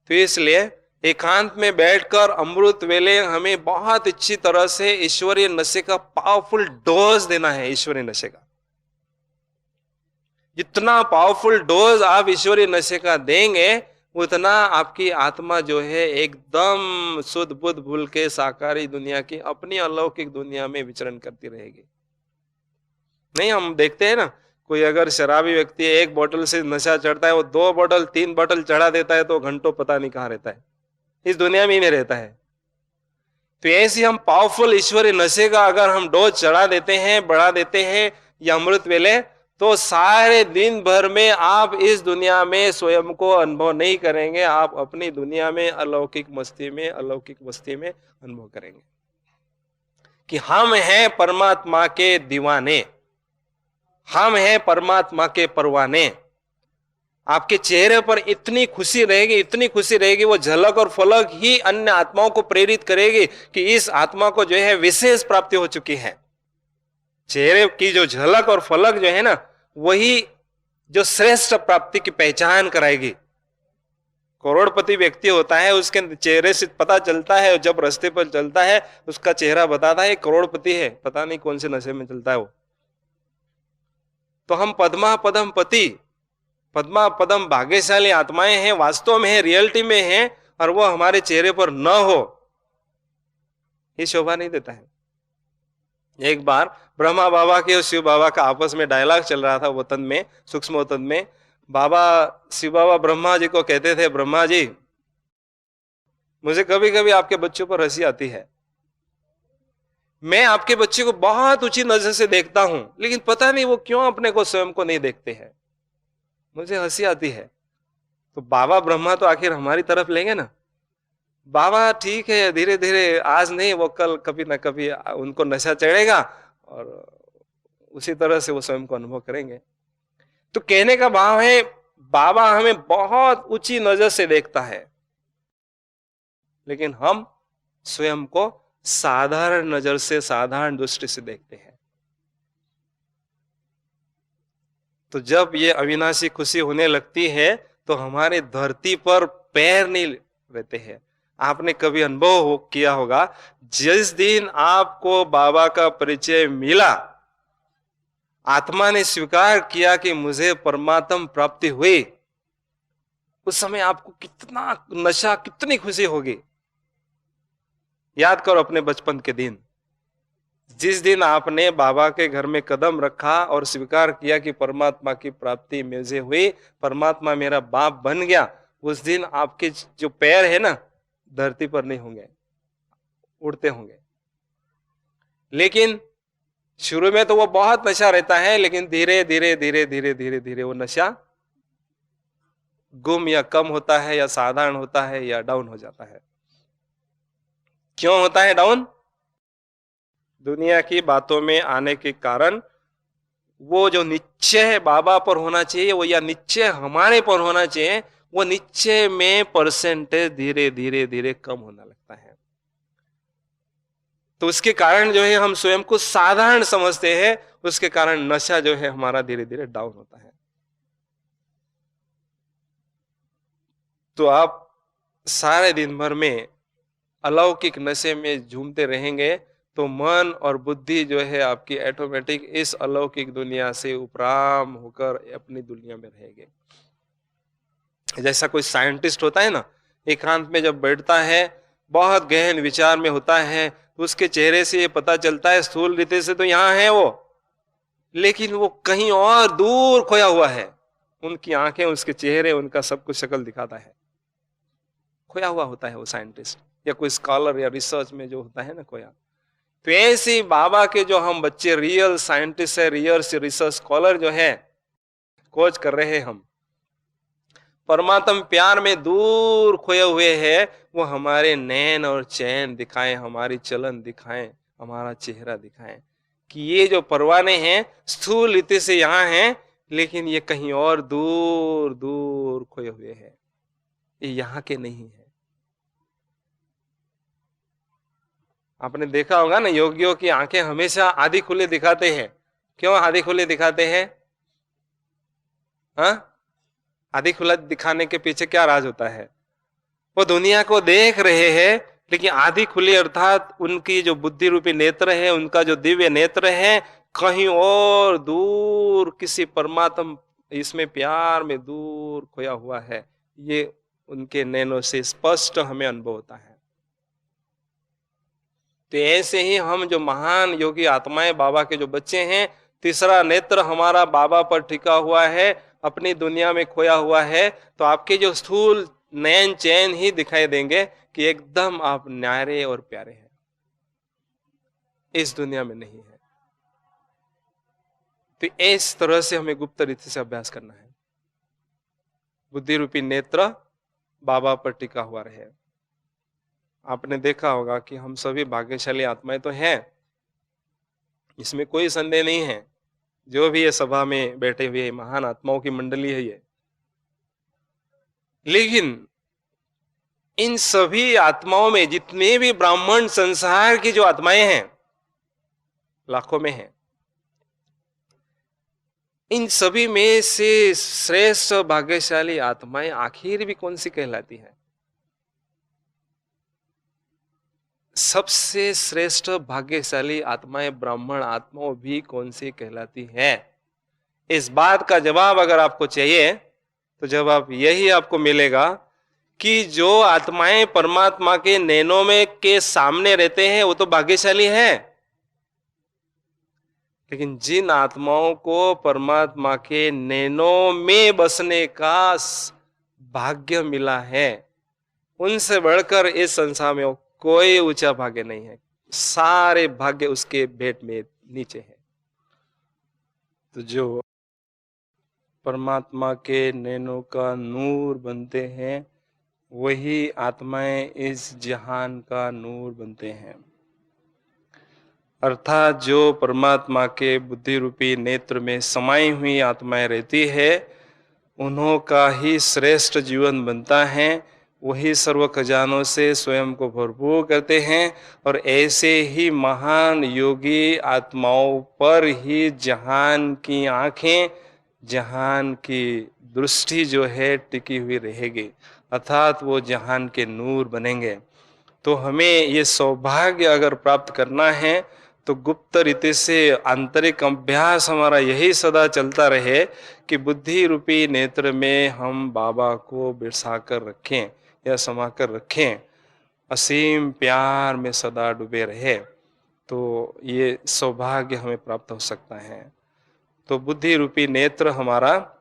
तो इसलिए एकांत में बैठकर अमृत वेले हमें बहुत अच्छी तरह से ईश्वरीय नशे का पावरफुल डोज देना है। ईश्वरीय नशे का जितना पावरफुल डोज आप ईश्वरीय नशे का देंगे, उतना आपकी आत्मा जो है एकदम शुद्ध बुद्ध भूल के साकारी दुनिया की अपनी अलौकिक दुनिया में विचरण करती रहेगी। नहीं, हम देखते हैं ना, कोई अगर शराबी व्यक्ति एक बोतल से नशा चढ़ता है, वो 2 बोतल 3 बोतल चढ़ा देता है तो घंटों पता नहीं कहाँ रहता है, इस दुनिया में ही नहीं रहता है। तो ऐसे हम पावरफुल ईश्वरीय नशे का अगर हम डोज चढ़ा देते हैं, बढ़ा देते हैं या अमृत वेले, तो सारे दिन भर में आप इस दुनिया में स्वयं को अनुभव नहीं करेंगे, आप अपनी दुनिया में अलौकिक मस्ती में अनुभव करेंगे कि हम हैं परमात्मा के दीवाने, हम हैं परमात्मा के परवाने। आपके चेहरे पर इतनी खुशी रहेगी, वो झलक और फलक ही अन्य आत्माओं को प्रेरित करेगी कि इस आत्मा को जो है विशेष प्राप्ति हो चुकी है। चेहरे की जो झलक और फलक जो है ना, वही जो श्रेष्ठ प्राप्ति की पहचान कराएगी। करोड़पति व्यक्ति होता है, उसके चेहरे से पता चलता है, जब रास्ते पर चलता है उसका चेहरा बताता है करोड़पति है, पता नहीं कौन से नशे में चलता है वो। तो हम पद्मा पदम भाग्यशाली आत्माएं हैं, वास्तव में है, रियलिटी में है, और वो हमारे चेहरे पर न हो, ये शोभा नहीं देता है। एक बार ब्रह्मा बाबा के और शिव बाबा का आपस में डायलॉग चल रहा था वतन में, सूक्ष्म वतन में। शिव बाबा ब्रह्मा जी को कहते थे, ब्रह्मा जी, मुझे कभी कभी आपके बच्चों पर हंसी आती है। मैं आपके बच्चे को बहुत ऊंची नजर से देखता हूं, लेकिन पता नहीं वो क्यों अपने को स्वयं को नहीं देखते हैं, मुझे हंसी आती है। तो बाबा ब्रह्मा तो आखिर हमारी तरफ लेंगे ना। बाबा ठीक है, धीरे धीरे, आज नहीं वो कल कभी ना कभी उनको नशा चढ़ेगा और उसी तरह से वो स्वयं को अनुभव करेंगे। तो कहने का भाव है, बाबा हमें बहुत ऊंची नजर से देखता है, लेकिन हम स्वयं को साधारण नजर से, साधारण दृष्टि से देखते हैं। तो जब ये अविनाशी खुशी होने लगती है तो हमारे धरती पर पैर नहीं रहते हैं। आपने कभी अनुभव किया होगा, जिस दिन आपको बाबा का परिचय मिला, आत्मा ने स्वीकार किया कि मुझे परमात्म प्राप्ति हुई, उस समय आपको कितना नशा, कितनी खुशी होगी। याद करो अपने बचपन के दिन, जिस दिन आपने बाबा के घर में कदम रखा और स्वीकार किया कि परमात्मा की प्राप्ति मुझे हुई, परमात्मा मेरा बाप बन गया, उस दिन आपके जो पैर है ना, धरती पर नहीं होंगे, उड़ते होंगे। लेकिन शुरू में तो वो बहुत नशा रहता है, लेकिन धीरे धीरे धीरे धीरे धीरे धीरे वो नशा गुम या कम होता है, या साधारण होता है, या डाउन हो जाता है। क्यों होता है डाउन? दुनिया की बातों में आने के कारण वो जो निश्चय है बाबा पर होना चाहिए, वो या निश्चय हमारे पर होना चाहिए, वो निश्चय में परसेंटेज धीरे धीरे धीरे कम होने लगता है। तो उसके कारण जो है हम स्वयं को साधारण समझते हैं, उसके कारण नशा जो है हमारा धीरे धीरे डाउन होता है। तो आप सारे दिन भर में अलौकिक नशे में झूमते रहेंगे तो मन और बुद्धि जो है आपकी ऑटोमेटिक इस अलौकिक दुनिया से उपराम होकर अपनी दुनिया में रहेंगे। जैसा कोई साइंटिस्ट होता है ना, एकांत में जब बैठता है, बहुत गहन विचार में होता है, तो उसके चेहरे से ये पता चलता है स्थूल रीति से तो यहाँ है वो, लेकिन वो कहीं और दूर खोया हुआ है। उनकी आंखें, उसके चेहरे, उनका सब कुछ शक्ल दिखाता है, खोया हुआ होता है वो साइंटिस्ट या कोई स्कॉलर या रिसर्च में जो होता है ना खोया। तो ऐसे बाबा के जो हम बच्चे रियल साइंटिस्ट है, रियल रिसर्च स्कॉलर जो है, खोज कर रहे हैं हम, परमात्म प्यार में दूर खोए हुए हैं, वो हमारे नैन और चैन दिखाएं, हमारी चलन दिखाएं, हमारा चेहरा दिखाएं कि ये जो परवाने हैं स्थूल रीति से यहाँ हैं, लेकिन ये कहीं और दूर दूर खोए हुए हैं, ये यहाँ के नहीं है। आपने देखा होगा ना, योगियों की आंखें हमेशा आधी खुले दिखाते हैं। क्यों आधी खुले दिखाते हैं? हाँ, आधी खुला दिखाने के पीछे क्या राज होता है? वो दुनिया को देख रहे हैं, लेकिन आधी खुली अर्थात उनकी जो बुद्धि रूपी नेत्र है, उनका जो दिव्य नेत्र है, कहीं और दूर किसी परमात्म इसमें प्यार में दूर खोया हुआ है। ये उनके नैनों से स्पष्ट हमें अनुभव होता है। तो ऐसे ही हम जो महान योगी आत्माएं, बाबा के जो बच्चे हैं, तीसरा नेत्र हमारा बाबा पर टिका हुआ है, अपनी दुनिया में खोया हुआ है, तो आपके जो स्थूल नयन चैन ही दिखाई देंगे कि एकदम आप न्यारे और प्यारे हैं, इस दुनिया में नहीं है। तो इस तरह से हमें गुप्त रीति से अभ्यास करना है। बुद्धि रूपी नेत्र बाबा पर टिका हुआ रहे। आपने देखा होगा कि हम सभी भाग्यशाली आत्माएं तो हैं, इसमें कोई संदेह नहीं है। जो भी ये सभा में बैठे हुए महान आत्माओं की मंडली है ये, लेकिन इन सभी आत्माओं में जितने भी ब्राह्मण संसार की जो आत्माएं हैं, लाखों में हैं, इन सभी में से श्रेष्ठ भाग्यशाली आत्माएं आखिर भी कौन सी कहलाती है? सबसे श्रेष्ठ भाग्यशाली आत्माएं ब्राह्मण आत्माओं भी कौन सी कहलाती है? इस बात का जवाब अगर आपको चाहिए तो जवाब यही आपको मिलेगा कि जो आत्माएं परमात्मा के नैनों में के सामने रहते हैं वो तो भाग्यशाली है, लेकिन जिन आत्माओं को परमात्मा के नैनों में बसने का भाग्य मिला है, उनसे बढ़कर इस संसार में कोई ऊंचा भाग्य नहीं है। सारे भाग्य उसके भेंट में नीचे है। तो जो परमात्मा के नैनों का नूर बनते हैं, वही आत्माएं इस जहान का नूर बनते हैं। अर्थात जो परमात्मा के बुद्धि रूपी नेत्र में समाई हुई आत्माएं रहती है, उन्हों का ही श्रेष्ठ जीवन बनता है। वही सर्व खजानों से स्वयं को भरपूर करते हैं और ऐसे ही महान योगी आत्माओं पर ही जहान की आंखें, जहान की दृष्टि जो है टिकी हुई रहेगी, अर्थात वो जहान के नूर बनेंगे। तो हमें ये सौभाग्य अगर प्राप्त करना है तो गुप्त रीति से आंतरिक अभ्यास हमारा यही सदा चलता रहे कि बुद्धि रूपी नेत्र में हम बाबा को बिठा कर रखें या समा कर रखें, असीम प्यार में सदा डूबे रहे, तो ये सौभाग्य हमें प्राप्त हो सकता है। तो बुद्धि रूपी नेत्र हमारा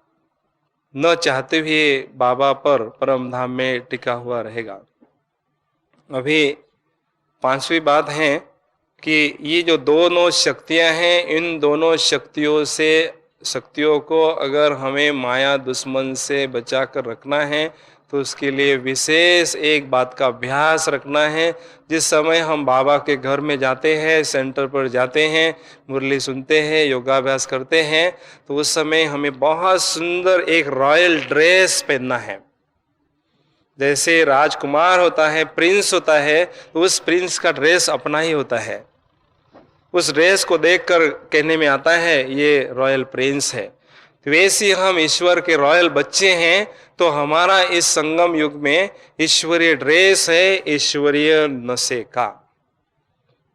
न चाहते हुए बाबा पर परम धाम में टिका हुआ रहेगा। अभी पांचवी बात है कि ये जो दोनों शक्तियां हैं, इन दोनों शक्तियों को अगर हमें माया दुश्मन से बचा कर रखना है तो उसके लिए विशेष एक बात का अभ्यास रखना है। जिस समय हम बाबा के घर में जाते हैं, सेंटर पर जाते हैं, मुरली सुनते हैं, योगाभ्यास करते हैं, तो उस समय हमें बहुत सुंदर एक रॉयल ड्रेस पहनना है। जैसे राजकुमार होता है, प्रिंस होता है, तो उस प्रिंस का ड्रेस अपना ही होता है। उस ड्रेस को देखकर कहने में आता है ये रॉयल प्रिंस है। तो वैसे हम ईश्वर के रॉयल बच्चे हैं, तो हमारा इस संगम युग में ईश्वरीय ड्रेस है, ईश्वरीय नशे का,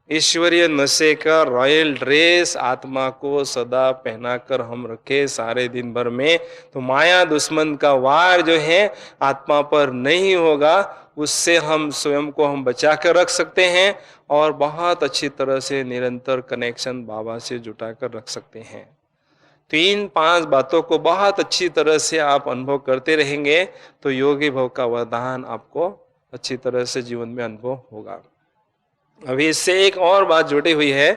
ईश्वरीय नशे का रॉयल ड्रेस आत्मा को सदा पहनाकर हम रखे सारे दिन भर में, तो माया दुश्मन का वार जो है आत्मा पर नहीं होगा, उससे हम स्वयं को हम बचा कर रख सकते हैं और बहुत अच्छी तरह से निरंतर कनेक्शन बाबा से जुटा कर रख सकते हैं। तो इन 5 बातों को बहुत अच्छी तरह से आप अनुभव करते रहेंगे तो योगी भव का वरदान आपको अच्छी तरह से जीवन में अनुभव होगा। अभी इससे एक और बात जुड़ी हुई है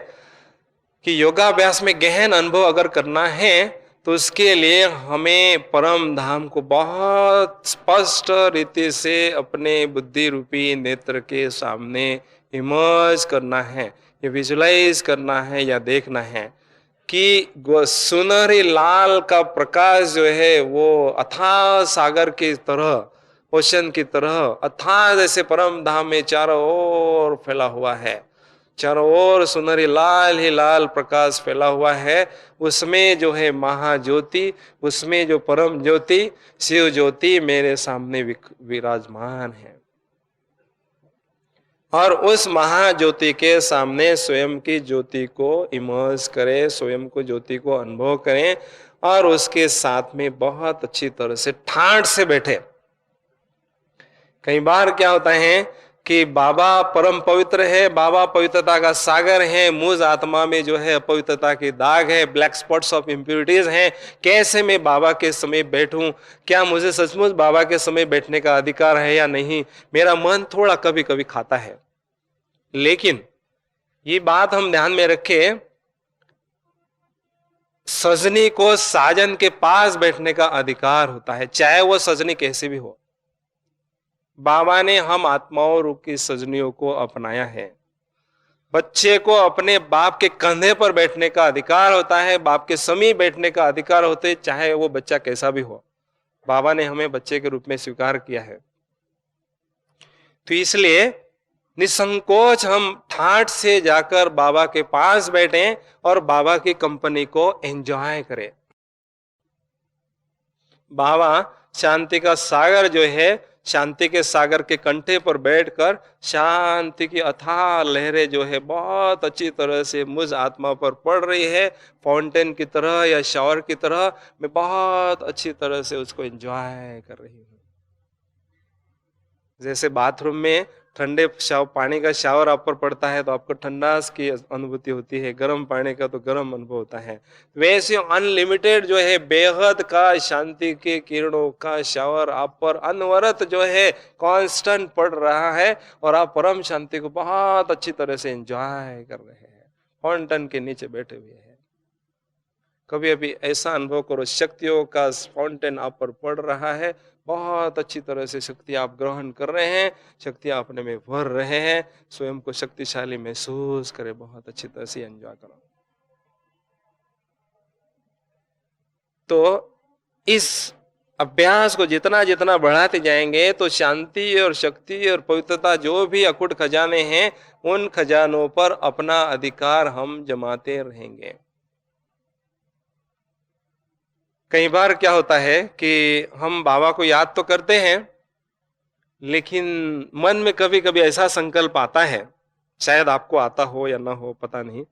कि योगाभ्यास में गहन अनुभव अगर करना है तो उसके लिए हमें परम धाम को बहुत स्पष्ट रीति से अपने बुद्धि रूपी नेत्र के सामने इमर्ज करना है, या विजुलाइज करना है, या देखना है कि सुनहरी लाल का प्रकाश जो है वो अथाह सागर की तरह, ओशन की तरह अथाह जैसे परम धाम में चारों ओर फैला हुआ है। चारों ओर सुनहरी लाल ही लाल प्रकाश फैला हुआ है। उसमें जो है महाज्योति, उसमें जो परम ज्योति शिव ज्योति मेरे सामने विराजमान है, और उस महाज्योति के सामने स्वयं की ज्योति को इमर्स करें, स्वयं को ज्योति को अनुभव करें और उसके साथ में बहुत अच्छी तरह से ठाठ से बैठे। कई बार क्या होता है कि बाबा परम पवित्र है, बाबा पवित्रता का सागर है, मुझ आत्मा में जो है अपवित्रता के दाग है, ब्लैक स्पॉट्स ऑफ इम्प्योरिटीज हैं। कैसे मैं बाबा के समय बैठूं? क्या मुझे सचमुच बाबा के समय बैठने का अधिकार है या नहीं? मेरा मन थोड़ा कभी कभी खाता है। लेकिन ये बात हम ध्यान में रखें, सजनी को साजन के पास बैठने का अधिकार होता है, चाहे वह सजनी कैसे भी हो। बाबा ने हम आत्माओं रूप की सजनियों को अपनाया है। बच्चे को अपने बाप के कंधे पर बैठने का अधिकार होता है, बाप के समीप बैठने का अधिकार होते है, चाहे वो बच्चा कैसा भी हो। बाबा ने हमें बच्चे के रूप में स्वीकार किया है। तो इसलिए निसंकोच हम ठाठ से जाकर बाबा के पास बैठें और बाबा की कंपनी को एंजॉय करें। बाबा शांति का सागर जो है, शांति के सागर के कंठे पर बैठकर शांति की अथाह लहरें जो है बहुत अच्छी तरह से मुझ आत्मा पर पड़ रही है, फाउंटेन की तरह या शावर की तरह। मैं बहुत अच्छी तरह से उसको एंजॉय कर रही हूँ। जैसे बाथरूम में ठंडे पानी का शावर आप पर पड़ता है तो आपको ठंडास की अनुभूति होती है, गर्म पानी का तो गर्म अनुभव होता है। वैसे अनलिमिटेड जो है बेहद का शांति के किरणों का शावर आप पर अनवरत जो है कांस्टेंट पड़ रहा है और आप परम शांति को बहुत अच्छी तरह से एंजॉय कर रहे हैं, फाउंटेन के नीचे बैठे हुए हैं। कभी अभी ऐसा अनुभव करो, शक्तियों का फाउंटेन आप पर पड़ रहा है, बहुत अच्छी तरह से शक्ति आप ग्रहण कर रहे हैं, शक्तियां अपने में भर रहे हैं, स्वयं को शक्तिशाली महसूस करें, बहुत अच्छी तरह से एंजॉय करो। तो इस अभ्यास को जितना जितना बढ़ाते जाएंगे तो शांति और शक्ति और पवित्रता जो भी अकुट खजाने हैं, उन खजानों पर अपना अधिकार हम जमाते रहेंगे। कई बार क्या होता है कि हम बाबा को याद तो करते हैं, लेकिन मन में कभी कभी ऐसा संकल्प आता है, शायद आपको आता हो या ना हो पता नहीं,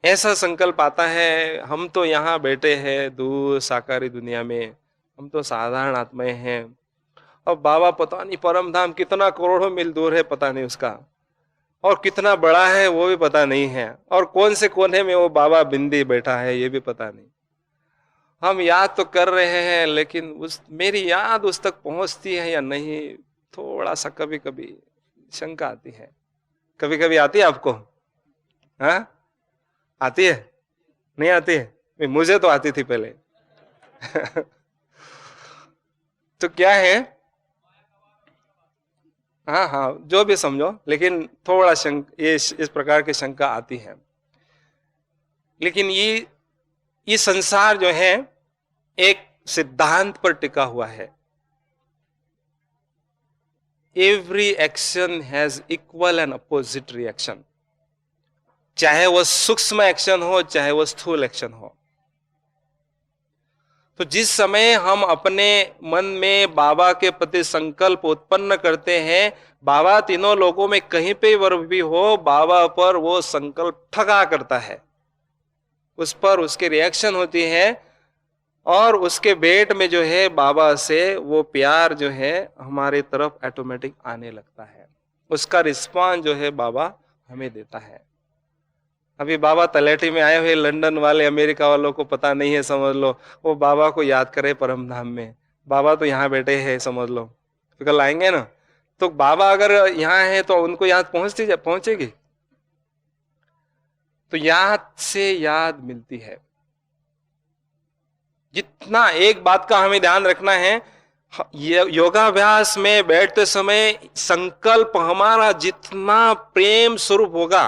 ऐसा संकल्प आता है हम तो यहाँ बैठे हैं दूर साकारी दुनिया में, हम तो साधारण आत्माएं हैं, और बाबा पता नहीं परम धाम कितना करोड़ों मील दूर है पता नहीं उसका, और कितना बड़ा है वो भी पता नहीं है, और कौन से कोने में वो बाबा बिंदी बैठा है ये भी पता नहीं। हम याद तो कर रहे हैं लेकिन मेरी याद उस तक पहुंचती है या नहीं, थोड़ा सा कभी कभी शंका आती है। कभी कभी आती है आपको? हाँ, आती है? नहीं आती है? मुझे तो आती थी पहले। तो क्या है, हाँ हाँ जो भी समझो, लेकिन थोड़ा इस प्रकार की शंका आती है। लेकिन ये संसार जो है एक सिद्धांत पर टिका हुआ है, every action has equal and opposite reaction, चाहे वह सूक्ष्म एक्शन हो चाहे वह स्थूल एक्शन हो। तो जिस समय हम अपने मन में बाबा के प्रति संकल्प उत्पन्न करते हैं, बाबा तीनों लोगों में कहीं पे भी हो, बाबा पर वो संकल्प ठगा करता है, उस पर उसकी रिएक्शन होती है, और उसके भेंट में जो है बाबा से वो प्यार जो है हमारे तरफ ऑटोमेटिक आने लगता है, उसका रिस्पॉन्स जो है बाबा हमें देता है। अभी बाबा तलेठी में आए हुए लंदन वाले अमेरिका वालों को पता नहीं है, समझ लो, वो बाबा को याद करे परम धाम में, बाबा तो यहाँ बैठे हैं समझ लो, तो कल आएंगे ना, तो बाबा अगर यहाँ है तो उनको याद पहुंचेगी, तो याद से याद मिलती है। जितना एक बात का हमें ध्यान रखना है, योगाभ्यास में बैठते समय संकल्प हमारा जितना प्रेम स्वरूप होगा,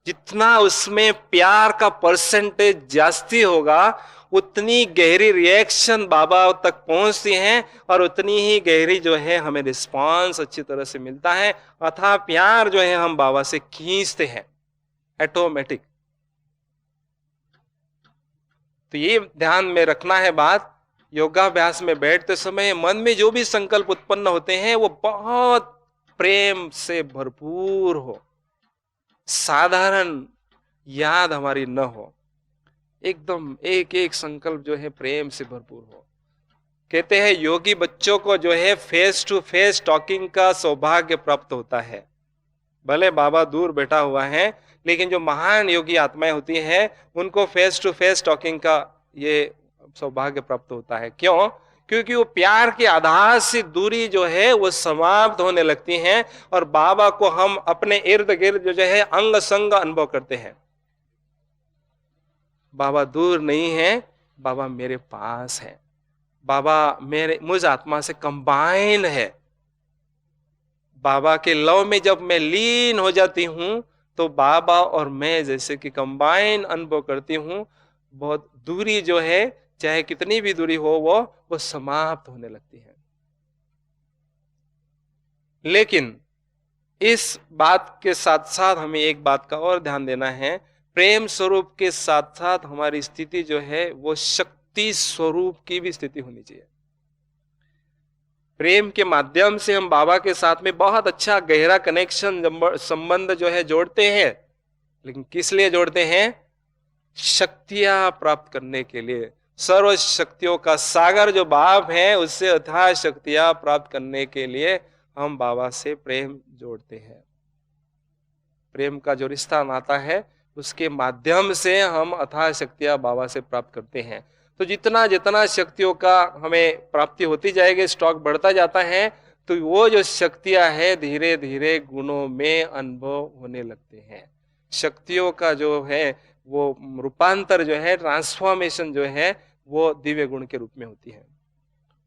जितना उसमें प्यार का परसेंटेज जास्ती होगा, उतनी गहरी रिएक्शन बाबा तक पहुंचती हैं और उतनी ही गहरी जो है हमें रिस्पांस अच्छी तरह से मिलता है, अथाह प्यार जो है हम बाबा से खींचते हैं ऑटोमेटिक। तो ये ध्यान में रखना है बात, योगाभ्यास में बैठते समय मन में जो भी संकल्प उत्पन्न होते हैं वो बहुत प्रेम से भरपूर हो, साधारण याद हमारी न हो, एकदम एक एक संकल्प जो है प्रेम से भरपूर हो। कहते हैं योगी बच्चों को जो है फेस टू फेस टॉकिंग का सौभाग्य प्राप्त होता है। भले बाबा दूर बैठा हुआ है, लेकिन जो महान योगी आत्माएं होती हैं उनको फेस टू फेस टॉकिंग का ये सौभाग्य प्राप्त होता है। क्यों? क्योंकि वो प्यार के आधार से दूरी जो है वो समाप्त होने लगती है और बाबा को हम अपने इर्द गिर्द जो है अंग संग अनुभव करते हैं। बाबा दूर नहीं है, बाबा मेरे पास है, बाबा मेरे मुझ आत्मा से कंबाइन है। बाबा के लव में जब मैं लीन हो जाती हूं तो बाबा और मैं जैसे कि कंबाइन अनुभव करती हूं। बहुत दूरी जो है, चाहे कितनी भी दूरी हो, वो समाप्त होने लगती है। लेकिन इस बात के साथ साथ हमें एक बात का और ध्यान देना है, प्रेम स्वरूप के साथ साथ हमारी स्थिति जो है वो शक्ति स्वरूप की भी स्थिति होनी चाहिए। प्रेम के माध्यम से हम बाबा के साथ में बहुत अच्छा गहरा कनेक्शन संबंध जो है जोड़ते हैं, लेकिन किस लिए जोड़ते हैं? शक्तियां प्राप्त करने के लिए। सर्व शक्तियों का सागर जो बाप है उससे अथाह शक्तियां प्राप्त करने के लिए हम बाबा से प्रेम जोड़ते हैं। प्रेम का जो रिश्ता नाता है उसके माध्यम से हम अथाह शक्तियां बाबा से प्राप्त करते हैं। तो जितना जितना शक्तियों का हमें प्राप्ति होती जाएगी, स्टॉक बढ़ता जाता है, तो वो जो शक्तियां है धीरे धीरे गुणों में अनुभव होने लगते हैं। शक्तियों का जो है वो रूपांतर जो है, ट्रांसफॉर्मेशन जो है, वो दिव्य गुण के रूप में होती है।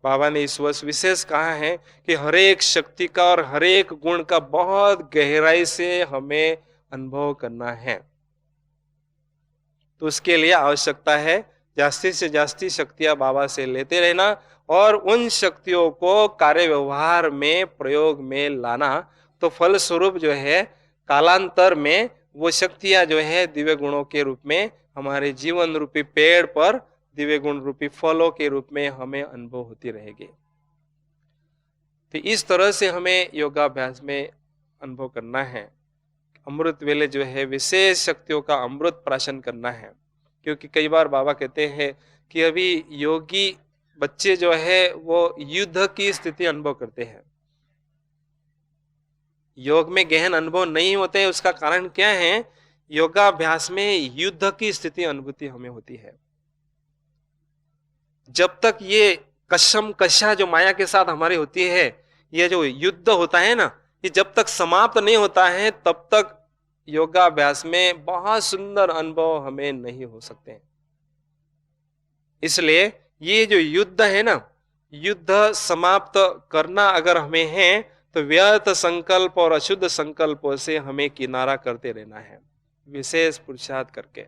बाबा ने इस वर्ष विशेष कहा है कि हर एक शक्ति का और हर एक गुण का बहुत गहराई से हमें अनुभव करना है। तो उसके लिए आवश्यकता है जास्ती से जास्ती शक्तियां बाबा से लेते रहना और उन शक्तियों को कार्य व्यवहार में प्रयोग में लाना। तो फल स्वरूप जो है कालांतर में वो शक्तियां जो है दिव्य गुणों के रूप में हमारे जीवन रूपी पेड़ पर दिव्य गुण रूपी फलों के रूप में हमें अनुभव होती रहेगी। तो इस तरह से हमें योगाभ्यास में अनुभव करना है। अमृत वेले जो है विशेष शक्तियों का अमृत प्राशन करना है। क्योंकि कई बार बाबा कहते हैं कि अभी योगी बच्चे जो है वो युद्ध की स्थिति अनुभव करते हैं, योग में गहन अनुभव नहीं होते हैं। उसका कारण क्या है? योगाभ्यास में युद्ध की स्थिति अनुभूति हमें होती है। जब तक ये कशम कशा जो माया के साथ हमारी होती है, ये जो युद्ध होता है ना, ये जब तक समाप्त नहीं होता है तब तक योगाभ्यास में बहुत सुंदर अनुभव हमें नहीं हो सकते हैं। इसलिए ये जो युद्ध है ना, युद्ध समाप्त करना अगर हमें है तो व्यर्थ संकल्प और अशुद्ध संकल्पों से हमें किनारा करते रहना है, विशेष पुरुषार्थ करके।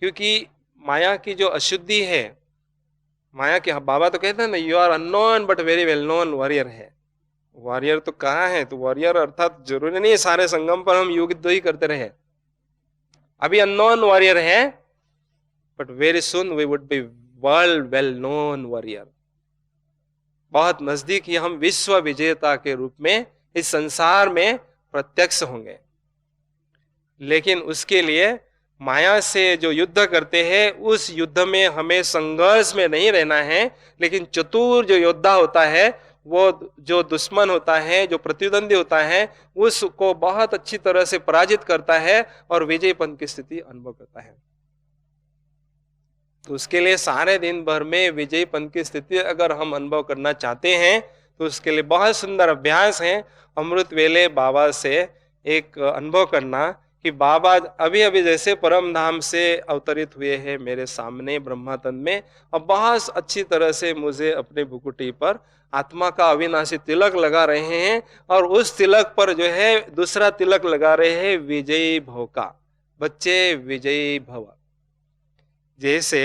क्योंकि माया की जो अशुद्धि है, माया के बाबा तो कहते हैं ना, you are unknown but very well known warrior है। वॉरियर तो कहाँ है? तो वॉरियर अर्थात जरूरी नहीं है सारे संगम पर हम युद्ध ही करते रहे। अभी अननोन वॉरियर है, but very soon we would be world well known warrior. बहुत नजदीक ही हम विश्व विजेता के रूप में इस संसार में प्रत्यक्ष होंगे। लेकिन उसके लिए माया से जो युद्ध करते हैं उस युद्ध में हमें संघर्ष में नहीं रहना है, लेकिन चतुर जो योद्धा होता है, वो जो दुश्मन होता है, जो प्रतिद्वंदी होता है, उसको बहुत अच्छी तरह से पराजित करता है और विजयपन की स्थिति अनुभव करता है। तो उसके लिए सारे दिन भर में विजयपन की स्थिति अगर हम अनुभव करना चाहते हैं तो उसके लिए बहुत सुंदर अभ्यास है अमृत वेले बाबा से एक अनुभव करना कि बाबा अभी अभी जैसे परम धाम से अवतरित हुए हैं मेरे सामने ब्रह्मातन में, अब बहुत अच्छी तरह से मुझे अपने भुकुटी पर आत्मा का अविनाशी तिलक लगा रहे हैं और उस तिलक पर जो है दूसरा तिलक लगा रहे हैं विजयी भव का। बच्चे विजयी भव। जैसे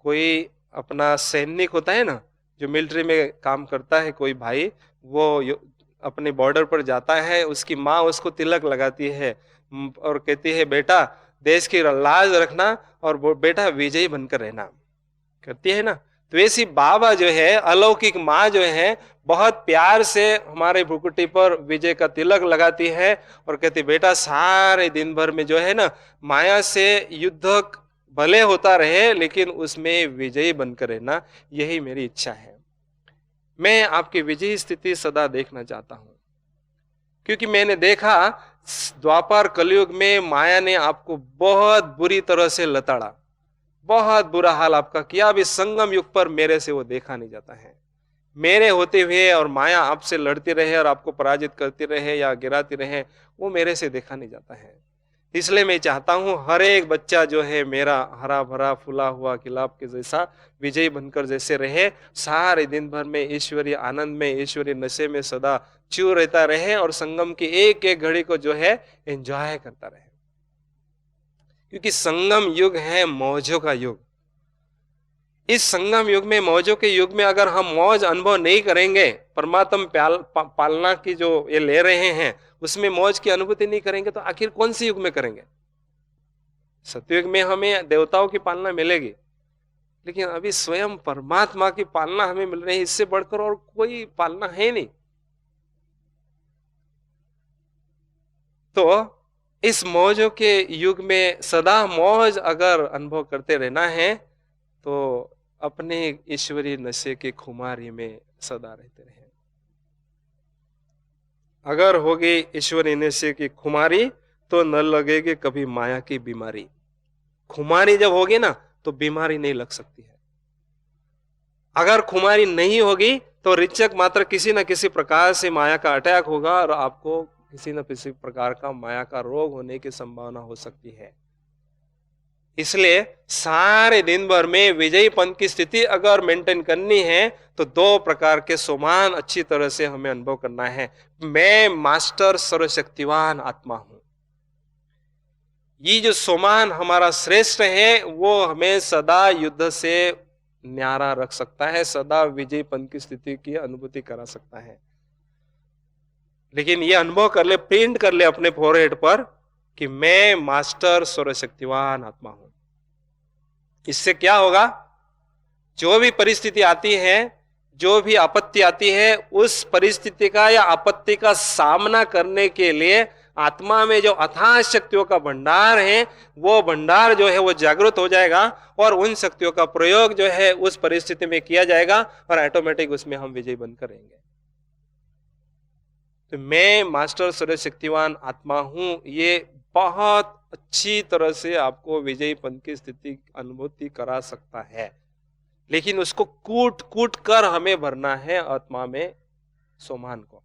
कोई अपना सैनिक होता है ना, जो मिलिट्री में काम करता है, कोई भाई वो अपने बॉर्डर पर जाता है, उसकी माँ उसको तिलक लगाती है और कहती है बेटा देश की लाज रखना और बेटा विजयी बनकर रहना, करती है ना। तो ऐसी बाबा जो है, अलौकिक माँ जो है, बहुत प्यार से हमारे भुकुटी पर विजय का तिलक लगाती है और कहती बेटा सारे दिन भर में जो है ना माया से युद्ध भले होता रहे लेकिन उसमें विजयी बनकर रहना, यही मेरी इच्छा है। मैं आपकी विजयी स्थिति सदा देखना चाहता हूं, क्योंकि मैंने देखा द्वापर कलयुग में माया ने आपको बहुत बुरी तरह से लताड़ा, बहुत बुरा हाल आपका किया। अभी संगम युग पर मेरे से वो देखा नहीं जाता है। मेरे होते हुए और माया आपसे लड़ती रहे और आपको पराजित करती रहे या गिराती रहे, वो मेरे से देखा नहीं जाता है। इसलिए मैं चाहता हूं हर एक बच्चा जो है मेरा हरा भरा फूला हुआ गुलाब के जैसा विजयी बनकर जैसे रहे, सारे दिन भर में ईश्वरीय आनंद में, ईश्वरीय नशे में सदा चूर रहता रहे और संगम की एक एक घड़ी को जो है एंजॉय करता रहे। क्योंकि संगम युग है मौजों का युग। इस संगम युग में, मौजों के युग में अगर हम मौज अनुभव नहीं करेंगे, परमात्मा पालना की जो ये ले रहे हैं उसमें मौज की अनुभूति नहीं करेंगे, तो आखिर कौन से युग में करेंगे? सतयुग में हमें देवताओं की पालना मिलेगी, लेकिन अभी स्वयं परमात्मा की पालना हमें मिल रही है, इससे बढ़कर और कोई पालना है नहीं। तो इस मौजों के युग में सदा मौज अगर अनुभव करते रहना है तो अपने ईश्वरीय नशे के खुमारी में सदा रहते रहे। अगर होगी ईश्वरीय नशे की खुमारी तो न लगेगी कभी माया की बीमारी। खुमारी जब होगी ना तो बीमारी नहीं लग सकती है। अगर खुमारी नहीं होगी तो रिचक मात्र किसी न किसी प्रकार से माया का अटैक होगा और आपको किसी न किसी प्रकार का माया का रोग होने की संभावना हो सकती है। इसलिए सारे दिन भर में विजयीपन की स्थिति अगर मेंटेन करनी है तो दो प्रकार के सोमान अच्छी तरह से हमें अनुभव करना है। मैं मास्टर सर्वशक्तिवान आत्मा हूं। ये जो सोमान हमारा श्रेष्ठ है वो हमें सदा युद्ध से न्यारा रख सकता है, सदा विजयीपन की स्थिति की अनुभूति करा सकता है। लेकिन ये अनुभव कर ले, प्रिंट कर ले अपने फोरहेड पर कि मैं मास्टर सर्वशक्तिवान आत्मा हूं। इससे क्या होगा? जो भी परिस्थिति आती है, जो भी आपत्ति आती है, उस परिस्थिति का या आपत्ति का सामना करने के लिए आत्मा में जो अथाह शक्तियों का भंडार है, वो भंडार जो है वो जागृत हो जाएगा और उन शक्तियों का प्रयोग जो है उस परिस्थिति में किया जाएगा और ऑटोमेटिक उसमें हम विजयी बनकर रहेंगे। तो मैं मास्टर सर्वशक्तिवान आत्मा हूं, ये बहुत अच्छी तरह से आपको विजयीपन की स्थिति अनुभूति करा सकता है, लेकिन उसको कूट कूट कर हमें भरना है आत्मा में सोमान को।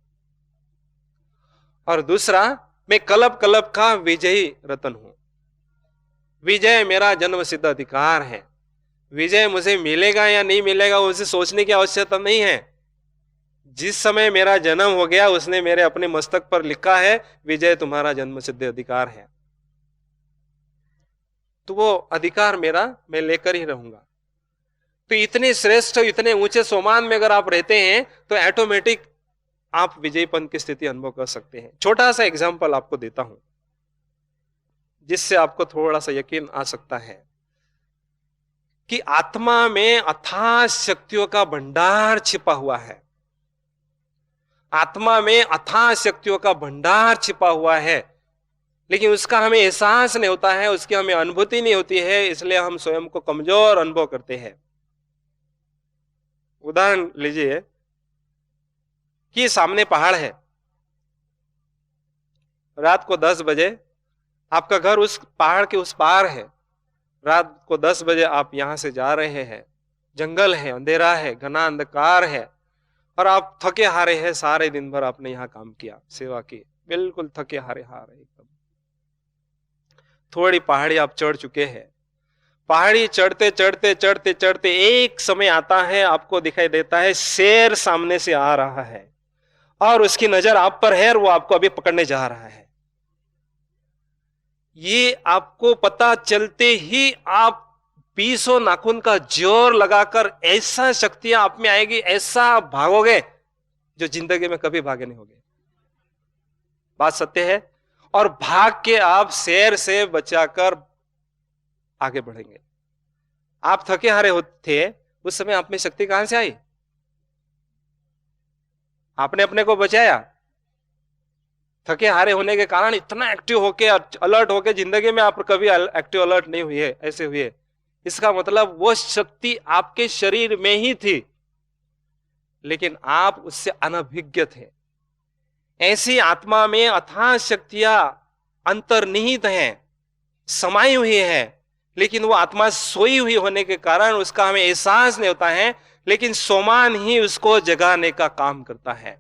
और दूसरा, मैं कलब कलब का विजयी रतन हूं। विजय मेरा जन्म सिद्ध अधिकार है। विजय मुझे मिलेगा या नहीं मिलेगा उसे सोचने की आवश्यकता नहीं है। जिस समय मेरा जन्म हो गया उसने मेरे अपने मस्तक पर लिखा है विजय तुम्हारा जन्म सिद्ध अधिकार है, तो वो अधिकार मेरा मैं लेकर ही रहूंगा। तो इतने श्रेष्ठ, इतने ऊंचे सोमान में अगर आप रहते हैं तो ऑटोमेटिक आप विजयीपन की स्थिति अनुभव कर सकते हैं। छोटा सा एग्जांपल आपको देता हूं जिससे आपको थोड़ा सा यकीन आ सकता है कि आत्मा में अथाह शक्तियों का भंडार छिपा हुआ है। आत्मा में अथाह शक्तियों का भंडार छिपा हुआ है, लेकिन उसका हमें एहसास नहीं होता है, उसकी हमें अनुभूति नहीं होती है, इसलिए हम स्वयं को कमजोर अनुभव करते हैं। उदाहरण लीजिए कि सामने पहाड़ है, रात को 10 बजे आपका घर उस पहाड़ के उस पार है। रात को 10 बजे आप यहां से जा रहे हैं, जंगल है, अंधेरा है, घना अंधकार है और आप थके हारे हैं। सारे दिन भर आपने यहां काम किया, सेवा की, बिल्कुल थके हारे एकदम। थोड़ी पहाड़ी आप चढ़ चुके हैं। पहाड़ी चढ़ते चढ़ते चढ़ते चढ़ते एक समय आता है, आपको दिखाई देता है शेर सामने से आ रहा है और उसकी नजर आप पर है और वो आपको अभी पकड़ने जा रहा है। ये आपको पता चलते ही आप 20 नाखून का जोर लगाकर ऐसा शक्तियां आप में आएगी, ऐसा भागोगे जो जिंदगी में कभी भागे नहीं होगे। बात सत्य है। और भाग के आप शेर से बचाकर आगे बढ़ेंगे। आप थके हारे थे, उस समय आप में शक्ति कहां से आई? आपने अपने को बचाया। थके हारे होने के कारण इतना एक्टिव होके, अलर्ट होके जिंदगी में आप कभी एक्टिव अलर्ट नहीं हुए, ऐसे हुए। इसका मतलब वो शक्ति आपके शरीर में ही थी, लेकिन आप उससे अनभिज्ञ थे। ऐसी आत्मा में अथाह शक्तियां अंतर्निहित हैं, समाई हुई है, लेकिन वो आत्मा सोई हुई होने के कारण उसका हमें एहसास नहीं होता है, लेकिन सोमान ही उसको जगाने का काम करता है।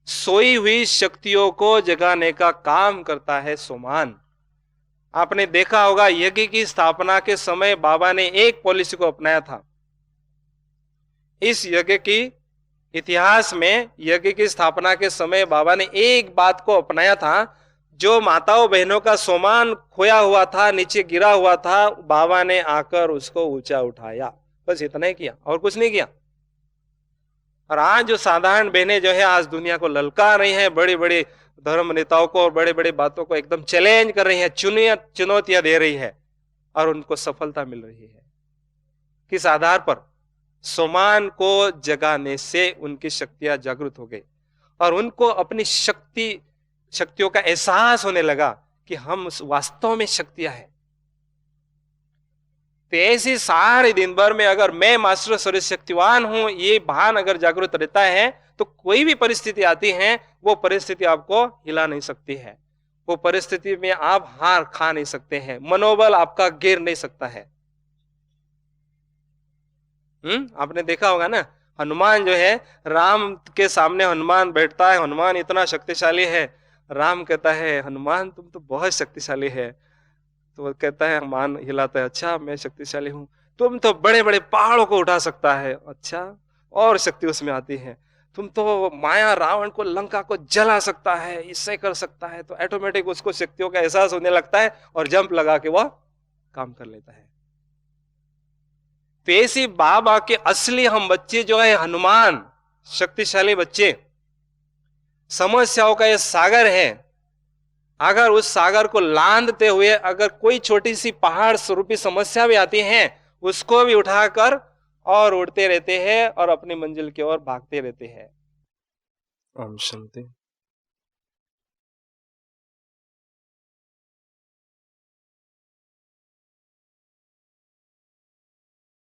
सोई हुई शक्तियों को जगाने का काम करता है सोमान। आपने देखा होगा यज्ञ की स्थापना के समय बाबा ने एक पॉलिसी को अपनाया था। इस यज्ञ की इतिहास में यज्ञ की स्थापना के समय बाबा ने एक बात को अपनाया था, जो माताओं बहनों का सोमान खोया हुआ था, नीचे गिरा हुआ था, बाबा ने आकर उसको ऊंचा उठाया। बस इतना ही किया और कुछ नहीं किया। और आज जो साधारण बहनें जो है आज दुनिया को ललका रही हैं, बड़े बड़े धर्म नेताओं को और बड़े बड़े बातों को एकदम चैलेंज कर रही है, चुनौतियां दे रही है, और उनको सफलता मिल रही है। किस आधार पर? सोमान को जगाने से उनकी शक्तियां जागृत हो गई और उनको अपनी शक्तियों का एहसास होने लगा कि हम वास्तव में शक्तियां हैं। तो ऐसे सारे दिन भर में अगर मैं मास्टर सर्व शक्तिवान हूं, ये भान अगर जागृत रहता है, तो कोई भी परिस्थिति आती है, वो परिस्थिति आपको हिला नहीं सकती है, वो परिस्थिति में आप हार खा नहीं सकते हैं, मनोबल आपका गिर नहीं सकता है। आपने देखा होगा ना, हनुमान जो है, राम के सामने हनुमान बैठता है, हनुमान इतना शक्तिशाली है, राम कहता है हनुमान तुम तो बहुत शक्तिशाली है, तो वो कहता है, मान हिलाता है, अच्छा मैं शक्तिशाली हूं, तुम तो बड़े बड़े पहाड़ों को उठा सकता है, अच्छा और शक्ति उसमें आती है, तुम तो माया रावण को, लंका को जला सकता है, इससे कर सकता है, तो ऑटोमेटिक उसको शक्तियों का एहसास होने लगता है और जंप लगा के वह काम कर लेता है। तो ऐसी बाबा के असली हम बच्चे जो है हनुमान, शक्तिशाली बच्चे, समस्याओं का ये सागर है, अगर उस सागर को लांघते हुए अगर कोई छोटी सी पहाड़ स्वरूपी समस्या भी आती है, उसको भी उठाकर और उड़ते रहते हैं और अपनी मंजिल की ओर भागते रहते हैं। ओम शांति।